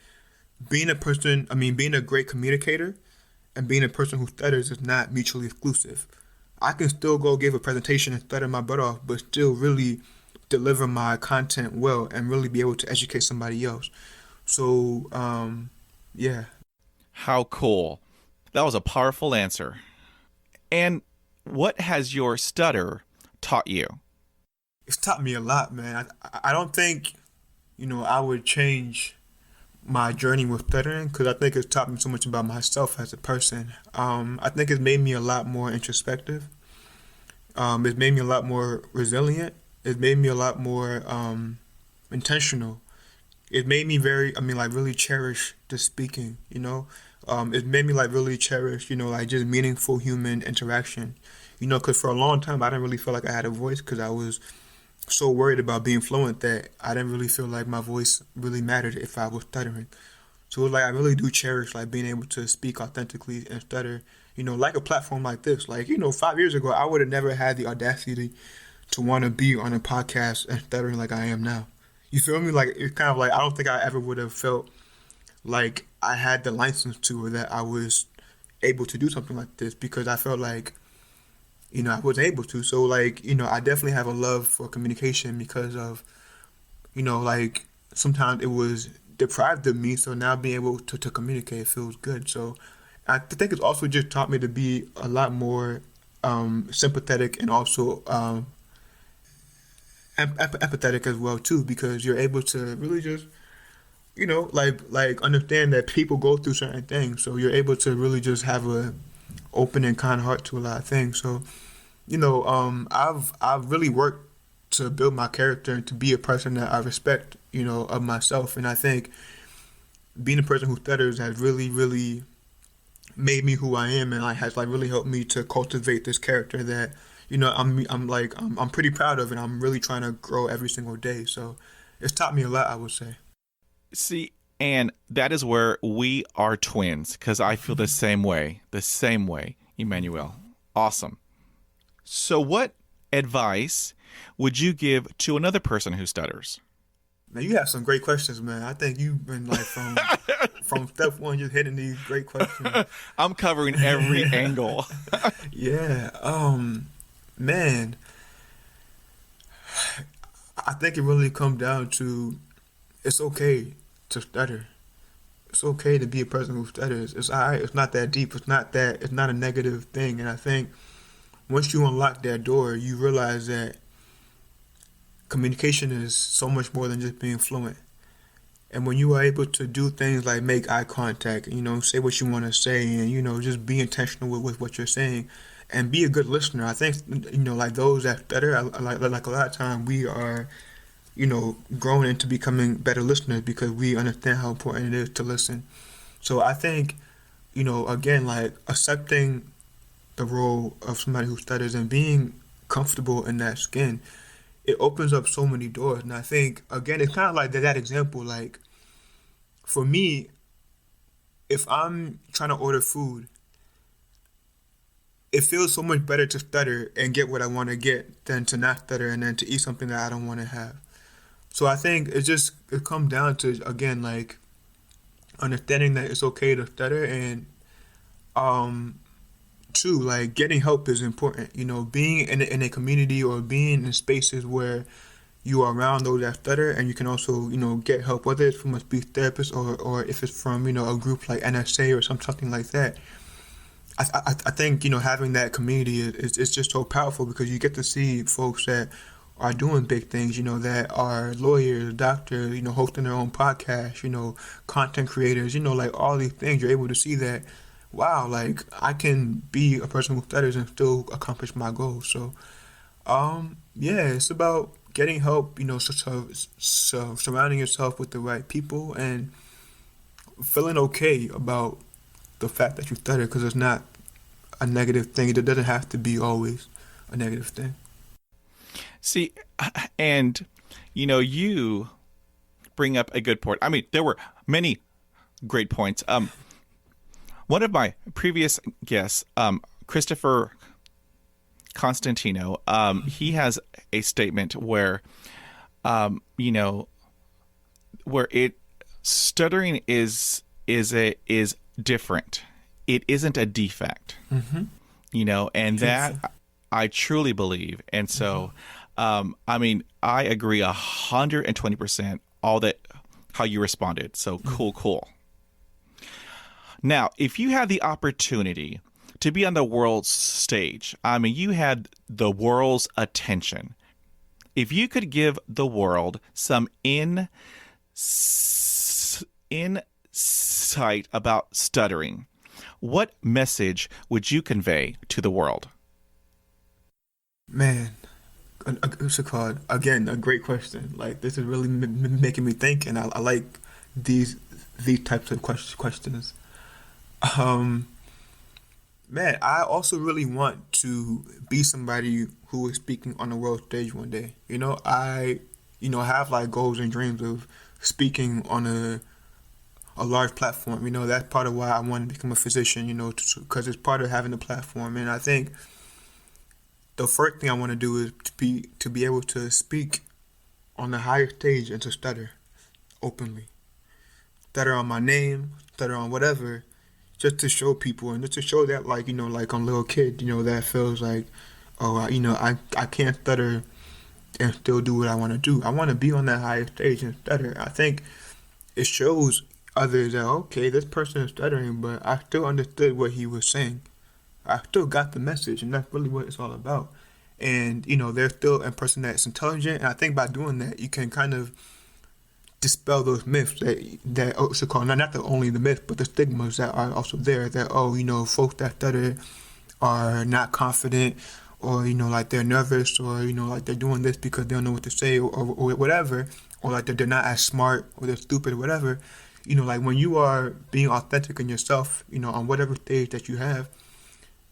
S2: being a great communicator and being a person who stutters is not mutually exclusive. I can still go give a presentation and stutter my butt off, but still really deliver my content well and really be able to educate somebody else. So, yeah.
S1: How cool. That was a powerful answer. And what has your stutter taught you?
S2: It's taught me a lot, man. I don't think, I would change my journey with stuttering because I think it's taught me so much about myself as a person. I think it's made me a lot more introspective. It's made me a lot more resilient. It made me a lot more intentional. It made me really cherish the speaking, It made me really cherish, just meaningful human interaction, because for a long time I didn't really feel like I had a voice because I was so worried about being fluent that I didn't really feel like my voice really mattered if I was stuttering. So I really do cherish being able to speak authentically and stutter, like a platform like this. 5 years ago I would have never had the audacity to want to be on a podcast and stuttering like I am now. You feel me? It's kind of I don't think I ever would have felt like I had the license to, or that I was able to do something like this, because I felt like, I was able to. So I definitely have a love for communication because of, sometimes it was deprived of me. So now being able to communicate feels good. So I think it's also just taught me to be a lot more sympathetic and also empathetic as well too, because you're able to really just understand that people go through certain things, so you're able to really just have a open and kind heart to a lot of things. So I've really worked to build my character and to be a person that I respect, of myself. And I think being a person who stutters has really made me who I am, and has really helped me to cultivate this character that I'm pretty proud of, and I'm really trying to grow every single day. So it's taught me a lot, I would say.
S1: See, and that is where we are twins, because I feel the same way, Emmanuel. Awesome. So what advice would you give to another person who stutters?
S2: Now you have some great questions, man. I think you've been from step one, just hitting these great questions.
S1: I'm covering every angle.
S2: Yeah. Man, I think it really comes down to it's okay to stutter. It's okay to be a person who stutters. It's alright. It's not that deep. It's not a negative thing. And I think once you unlock that door, you realize that communication is so much more than just being fluent. And when you are able to do things like make eye contact, say what you want to say, and just be intentional with what you're saying, and be a good listener. I think those that stutter, like a lot of time we are grown into becoming better listeners because we understand how important it is to listen. So I think, again, accepting the role of somebody who stutters and being comfortable in that skin, it opens up so many doors. And I think, again, it's kind of like that example. For me, if I'm trying to order food, it feels so much better to stutter and get what I want to get than to not stutter and then to eat something that I don't want to have. So I think it comes down to, again, understanding that it's okay to stutter, and two, getting help is important. Being in a community or being in spaces where you are around those that stutter, and you can also get help, whether it's from a speech therapist or if it's from a group like NSA or something like that. I think having that community is just so powerful, because you get to see folks that are doing big things, that are lawyers, doctors, hosting their own podcast, content creators, like all these things, you're able to see that, wow, like I can be a person who stutters and still accomplish my goals. So, yeah, it's about getting help, so surrounding yourself with the right people and feeling okay about the fact that you stutter because it's not a negative thing. It doesn't have to be always a negative thing.
S1: See, and you bring up a good point. I mean, there were many great points. One of my previous guests, Christopher Constantino, he has a statement where, where stuttering is different. It isn't a defect, and that I truly believe. And so, I mean, I agree 120% all that how you responded. So cool. Now, if you had the opportunity to be on the world stage, I mean, you had the world's attention. If you could give the world some insight about stuttering, what message would you convey to the world?
S2: Man, what's it called? Again, a great question. Like, this is really making me think, and I like these types of questions. Man, I also really want to be somebody who is speaking on the world stage one day. I have like goals and dreams of speaking on a large platform. That's part of why I want to become a physician, because it's part of having a platform. And I think the first thing I want to do is to be able to speak on the highest stage and to stutter openly. Stutter on my name, stutter on whatever, just to show people and just to show that, like, like on Little Kid, that feels like, oh, I can't stutter and still do what I want to do. I want to be on that highest stage and stutter. I think it shows others that, okay, this person is stuttering, but I still understood what he was saying. I still got the message, and that's really what it's all about. And, they're still a person that's intelligent, and I think by doing that, you can kind of dispel those myths that also call, not only the myths, but the stigmas that are also there, that, folks that stutter are not confident, or, like they're nervous, or, like they're doing this because they don't know what to say, or whatever, or like they're not as smart, or they're stupid, or whatever. Like when you are being authentic in yourself, on whatever stage that you have,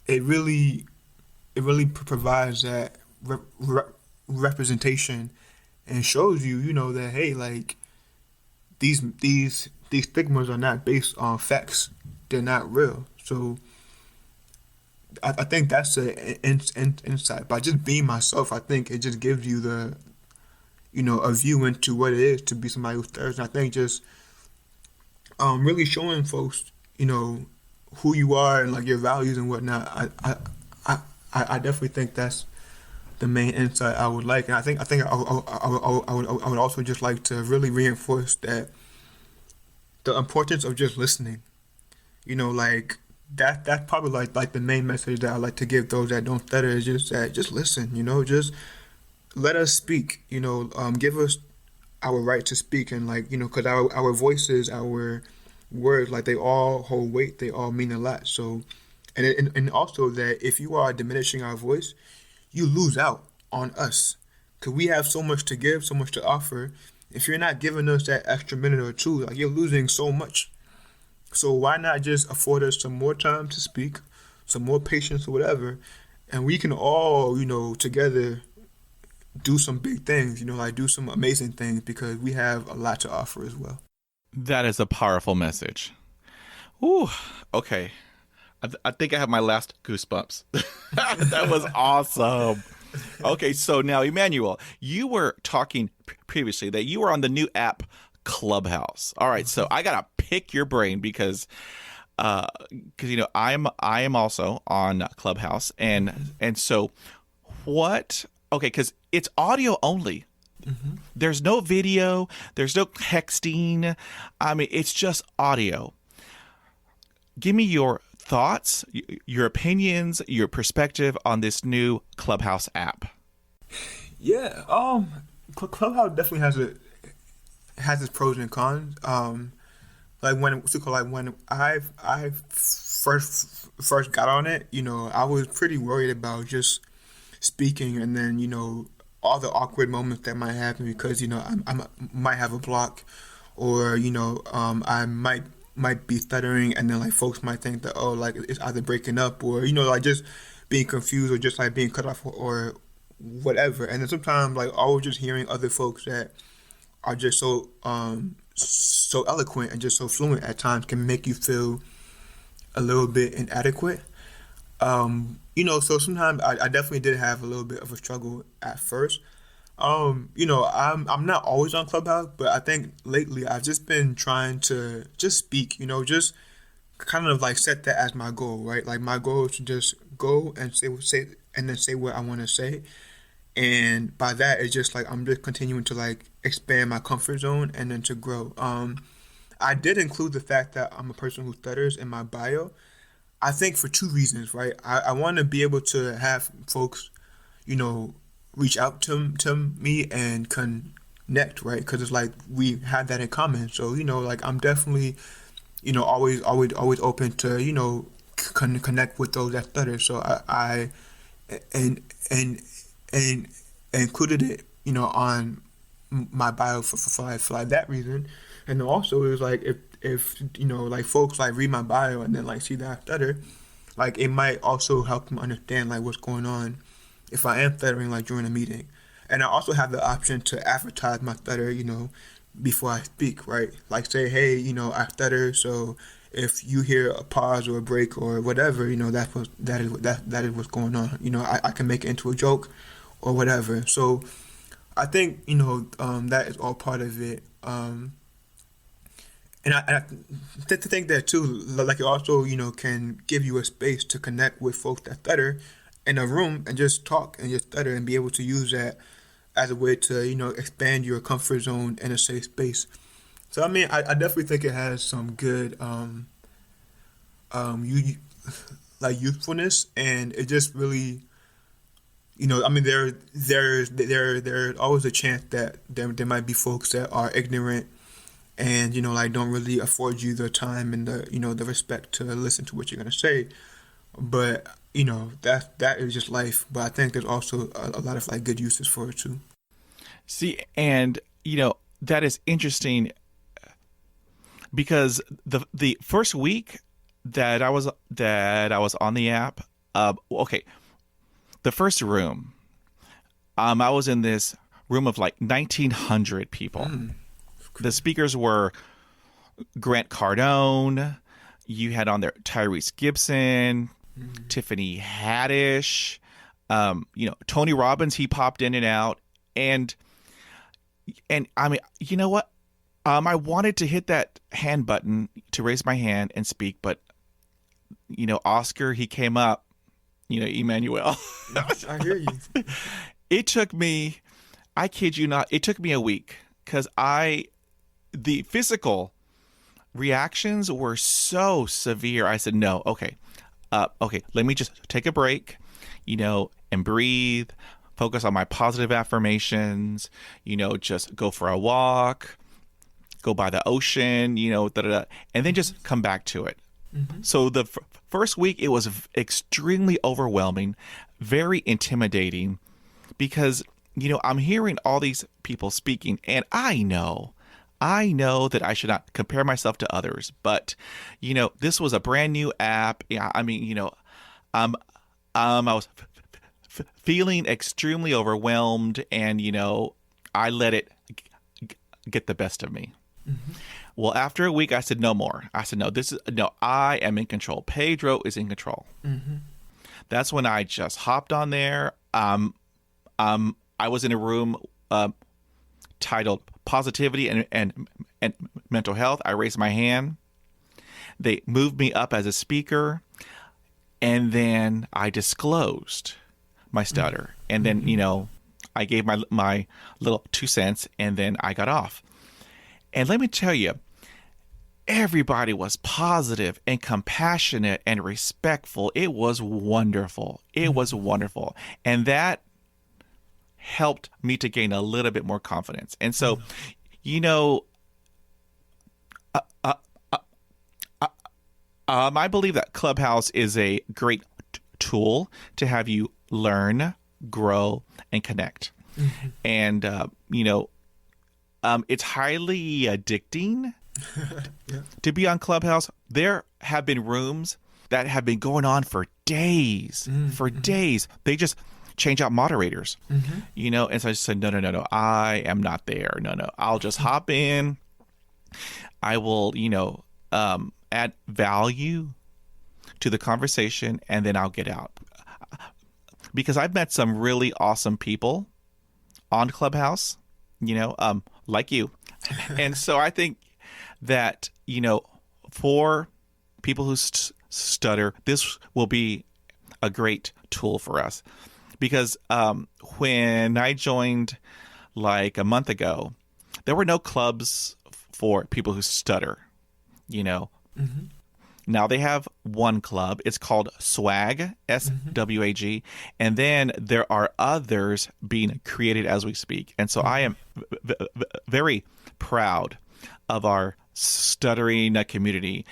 S2: it really provides that representation and shows you, that, hey, like these stigmas are not based on facts; they're not real. So I think that's an insight. By just being myself, I think it just gives you the, a view into what it is to be somebody who stutters. And I think just really showing folks, who you are and like your values and whatnot. I definitely think that's the main insight I would like, and I think I would also just like to really reinforce that the importance of just listening. Like that's probably like the main message that I like to give those that don't stutter is just that just listen. Just let us speak. Give us our right to speak, and like because our voices, our words, like they all hold weight, they all mean a lot. So, and also that if you are diminishing our voice, you lose out on us, because we have so much to give, so much to offer. If you're not giving us that extra minute or two, like you're losing so much. So why not just afford us some more time to speak, some more patience or whatever, and we can all, together do some big things, like do some amazing things, because we have a lot to offer as well.
S1: That is a powerful message. Ooh, okay. I think I have my last goosebumps. That was awesome. Okay, so now, Emmanuel, you were talking previously that you were on the new app Clubhouse. All right, so I gotta pick your brain because I am also on Clubhouse, and so what? Okay, because it's audio only. Mm-hmm. There's no video. There's no texting. I mean, it's just audio. Give me your thoughts, your opinions, your perspective on this new Clubhouse app.
S2: Yeah. Clubhouse definitely has its pros and cons. Like when what's it called? Like when I first got on it, I was pretty worried about just speaking, and then all the awkward moments that might happen because might have a block, or I might be stuttering, and then like folks might think that, oh, like it's either breaking up, or like just being confused, or just like being cut off, or whatever. And then sometimes like always just hearing other folks that are just so eloquent and just so fluent at times can make you feel a little bit inadequate. So sometimes I definitely did have a little bit of a struggle at first. I'm not always on Clubhouse, but I think lately I've just been trying to just speak, just kind of like set that as my goal, right? Like my goal is to just go and say and then say what I want to say. And by that, it's just like I'm just continuing to like expand my comfort zone and then to grow. I did include the fact that I'm a person who stutters in my bio. I think for two reasons, right? I want to be able to have folks, you know, reach out to me and connect, right? Because it's like we had that in common. So like I'm definitely, always open to connect with those that stutter. So I and and included it, on my bio for like that reason. And also it was like if like folks like read my bio and then like see that I stutter, like it might also help them understand like what's going on if I am stuttering like during a meeting. And I also have the option to advertise my stutter, before I speak, right? Like say, hey, I stutter, so if you hear a pause or a break or whatever, that is what's going on. I can make it into a joke or whatever. So I think that is all part of it. And I to think that too, like it also can give you a space to connect with folks that stutter in a room and just talk and just stutter and be able to use that as a way to expand your comfort zone in a safe space. So I mean, I definitely think it has some good you like usefulness, and it just really I mean there's always a chance that there might be folks that are ignorant and like don't really afford you the time and the respect to listen to what you're gonna say. But that is just life. But I think there's also a lot of like good uses for it too.
S1: See, and that is interesting because the first week that I was on the app, okay, the first room, I was in this room of like 1,900 people. The speakers were Grant Cardone. You had on there Tyrese Gibson, Tiffany Haddish, Tony Robbins. He popped in and out, and I mean, you know what? I wanted to hit that hand button to raise my hand and speak, but Oscar, he came up. Emmanuel.
S2: I hear you.
S1: It took me, I kid you not, it took me a week because the physical reactions were so severe. I said, no, okay, let me just take a break, and breathe, focus on my positive affirmations, just go for a walk, go by the ocean, and then just come back to it. Mm-hmm. So the first week, it was extremely overwhelming, very intimidating because, I'm hearing all these people speaking, and I know that I should not compare myself to others, but this was a brand new app. I mean, I was feeling extremely overwhelmed, and I let it get the best of me. Mm-hmm. Well, after a week, I said no more. I said no. I am in control. Pedro is in control. Mm-hmm. That's when I just hopped on there. I was in a room titled Positivity and Mental Health. I raised my hand. They moved me up as a speaker, and then I disclosed my stutter. And then, I gave my little 2 cents, and then I got off. And let me tell you, everybody was positive and compassionate and respectful. It was wonderful. It was wonderful. And that helped me to gain a little bit more confidence. And so, you know, I believe that Clubhouse is a great tool to have you learn, grow, and connect. And, it's highly addicting
S2: Yeah.
S1: to be on Clubhouse. There have been rooms that have been going on for days, They just change out moderators, and so I just said, no, I am not there. No, I'll just hop in. I will, add value to the conversation, and then I'll get out. Because I've met some really awesome people on Clubhouse, like you. And so I think that, for people who stutter, this will be a great tool for us. Because when I joined like a month ago, there were no clubs for people who stutter, Now they have one club. It's called SWAG, SWAG. And then there are others being created as we speak. And so I am very proud of our stuttering community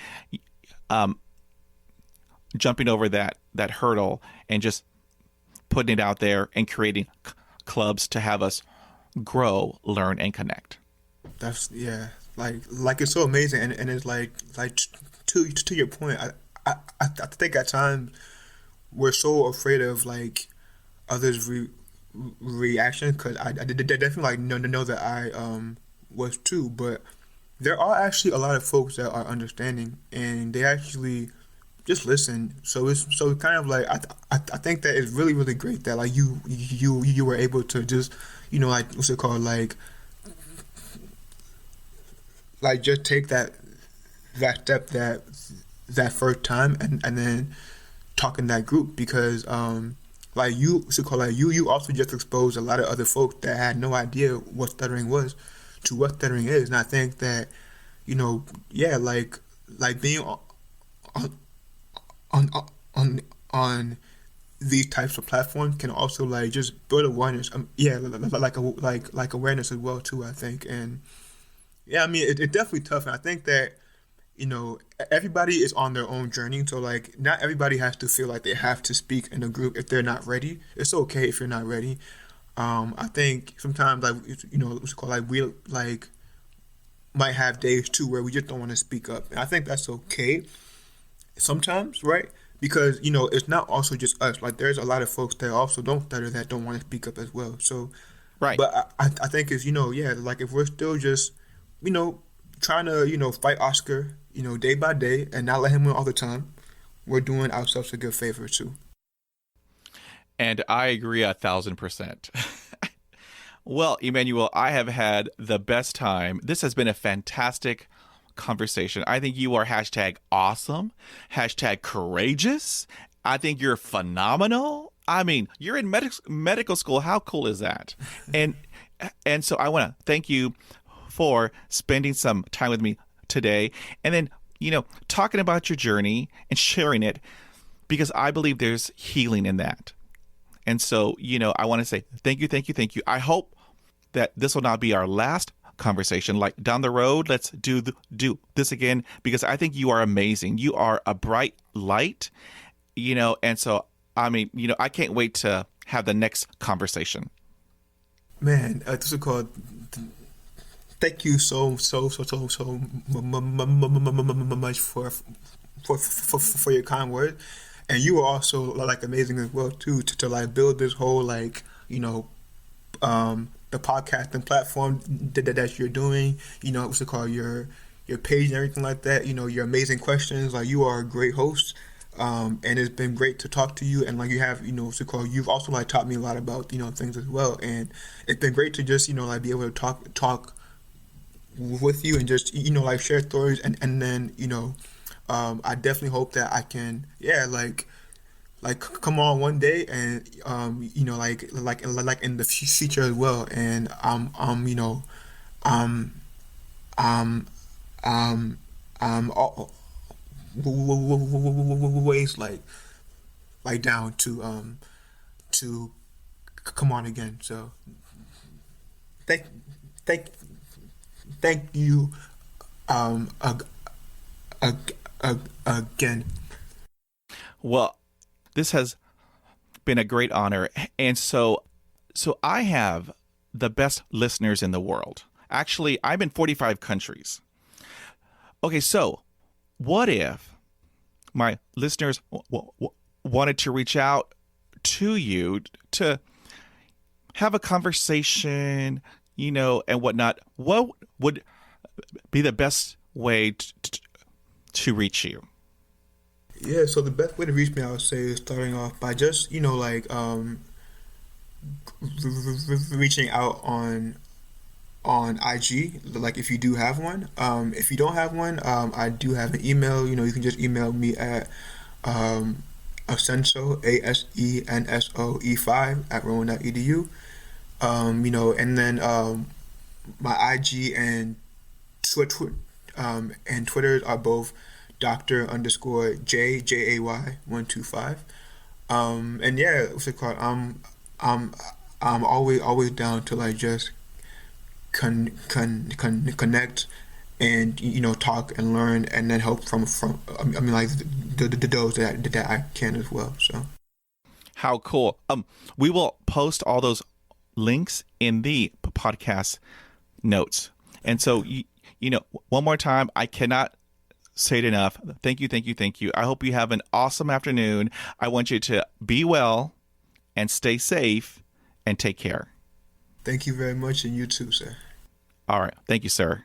S1: jumping over that hurdle and just putting it out there and creating clubs to have us grow, learn, and connect.
S2: That's like it's so amazing, and it's like to your point. I think at times we're so afraid of like others' reaction, because I definitely like know that I was too, but there are actually a lot of folks that are understanding and they actually just listen. So it's kind of like I think that it's really really great that like you were able to just like what's it called like just take that step that first time and then talk in that group, because like you also just exposed a lot of other folks that had no idea what stuttering was to what stuttering is. And I think that like being on these types of platforms can also like just build awareness. Like awareness as well too, I think. And yeah, I mean it's definitely tough, and I think that everybody is on their own journey. So like not everybody has to feel like they have to speak in a group if they're not ready. It's okay if you're not ready. I think sometimes like what's it called, like we like might have days too where we just don't want to speak up, and I think that's okay sometimes, right? Because it's not also just us. Like there's a lot of folks that also don't stutter that don't want to speak up as well. So
S1: Right.
S2: but I think it's like if we're still just trying to fight Oscar day by day and not let him win all the time, we're doing ourselves a good favor too.
S1: And I agree 1,000%. Well, Emmanuel, I have had the best time. This has been a fantastic conversation. I think you are #awesome, #courageous. I think you're phenomenal. I mean, you're in medical school. How cool is that? And so I want to thank you for spending some time with me today, and then talking about your journey and sharing it, because I believe there's healing in that. And so, I want to say thank you. I hope that this will not be our last conversation. Like down the road, let's do this again, because I think you are amazing. You are a bright light, and so, I mean, I can't wait to have the next conversation.
S2: Man, this is called. Thank you so much for your kind words, and you are also like amazing as well too to like build this whole like the podcasting platform that you're doing. What's it called, your page and everything like that. Your amazing questions. Like you are a great host. And it's been great to talk to you, and like you have, what's it called, you've also like taught me a lot about things as well, and it's been great to just like be able to talk with you and just like share stories, and then I definitely hope that I can like come on one day and like in the future as well, and always like down to come on again. So thank thank thank you ag- again.
S1: Well, this has been a great honor. And so I have the best listeners in the world. Actually, I'm in 45 countries. Okay, so what if my listeners wanted to reach out to you to have a conversation, and whatnot? What would be the best way to reach you?
S2: Yeah, so the best way to reach me, I would say, is starting off by just, reaching out on IG, like if you do have one. If you don't have one, I do have an email. You can just email me at Asenso, ASENSOE5 at Rowan.edu. And then my IG and Twitter are both Dr. underscore JAY 125. And yeah, what's it called? I'm always down to like just connect and talk and learn and then help from like those that I can as well. So
S1: how cool. We will post all those links in the podcast notes. And so one more time, I cannot say it enough. Thank you. I hope you have an awesome afternoon. I want you to be well and stay safe and take care.
S2: Thank you very much, and you too, sir.
S1: All right. Thank you, sir.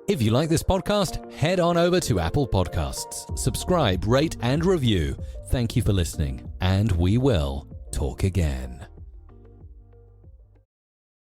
S3: If you like this podcast, head on over to Apple Podcasts. Subscribe, rate, and review. Thank you for listening, and we will talk again.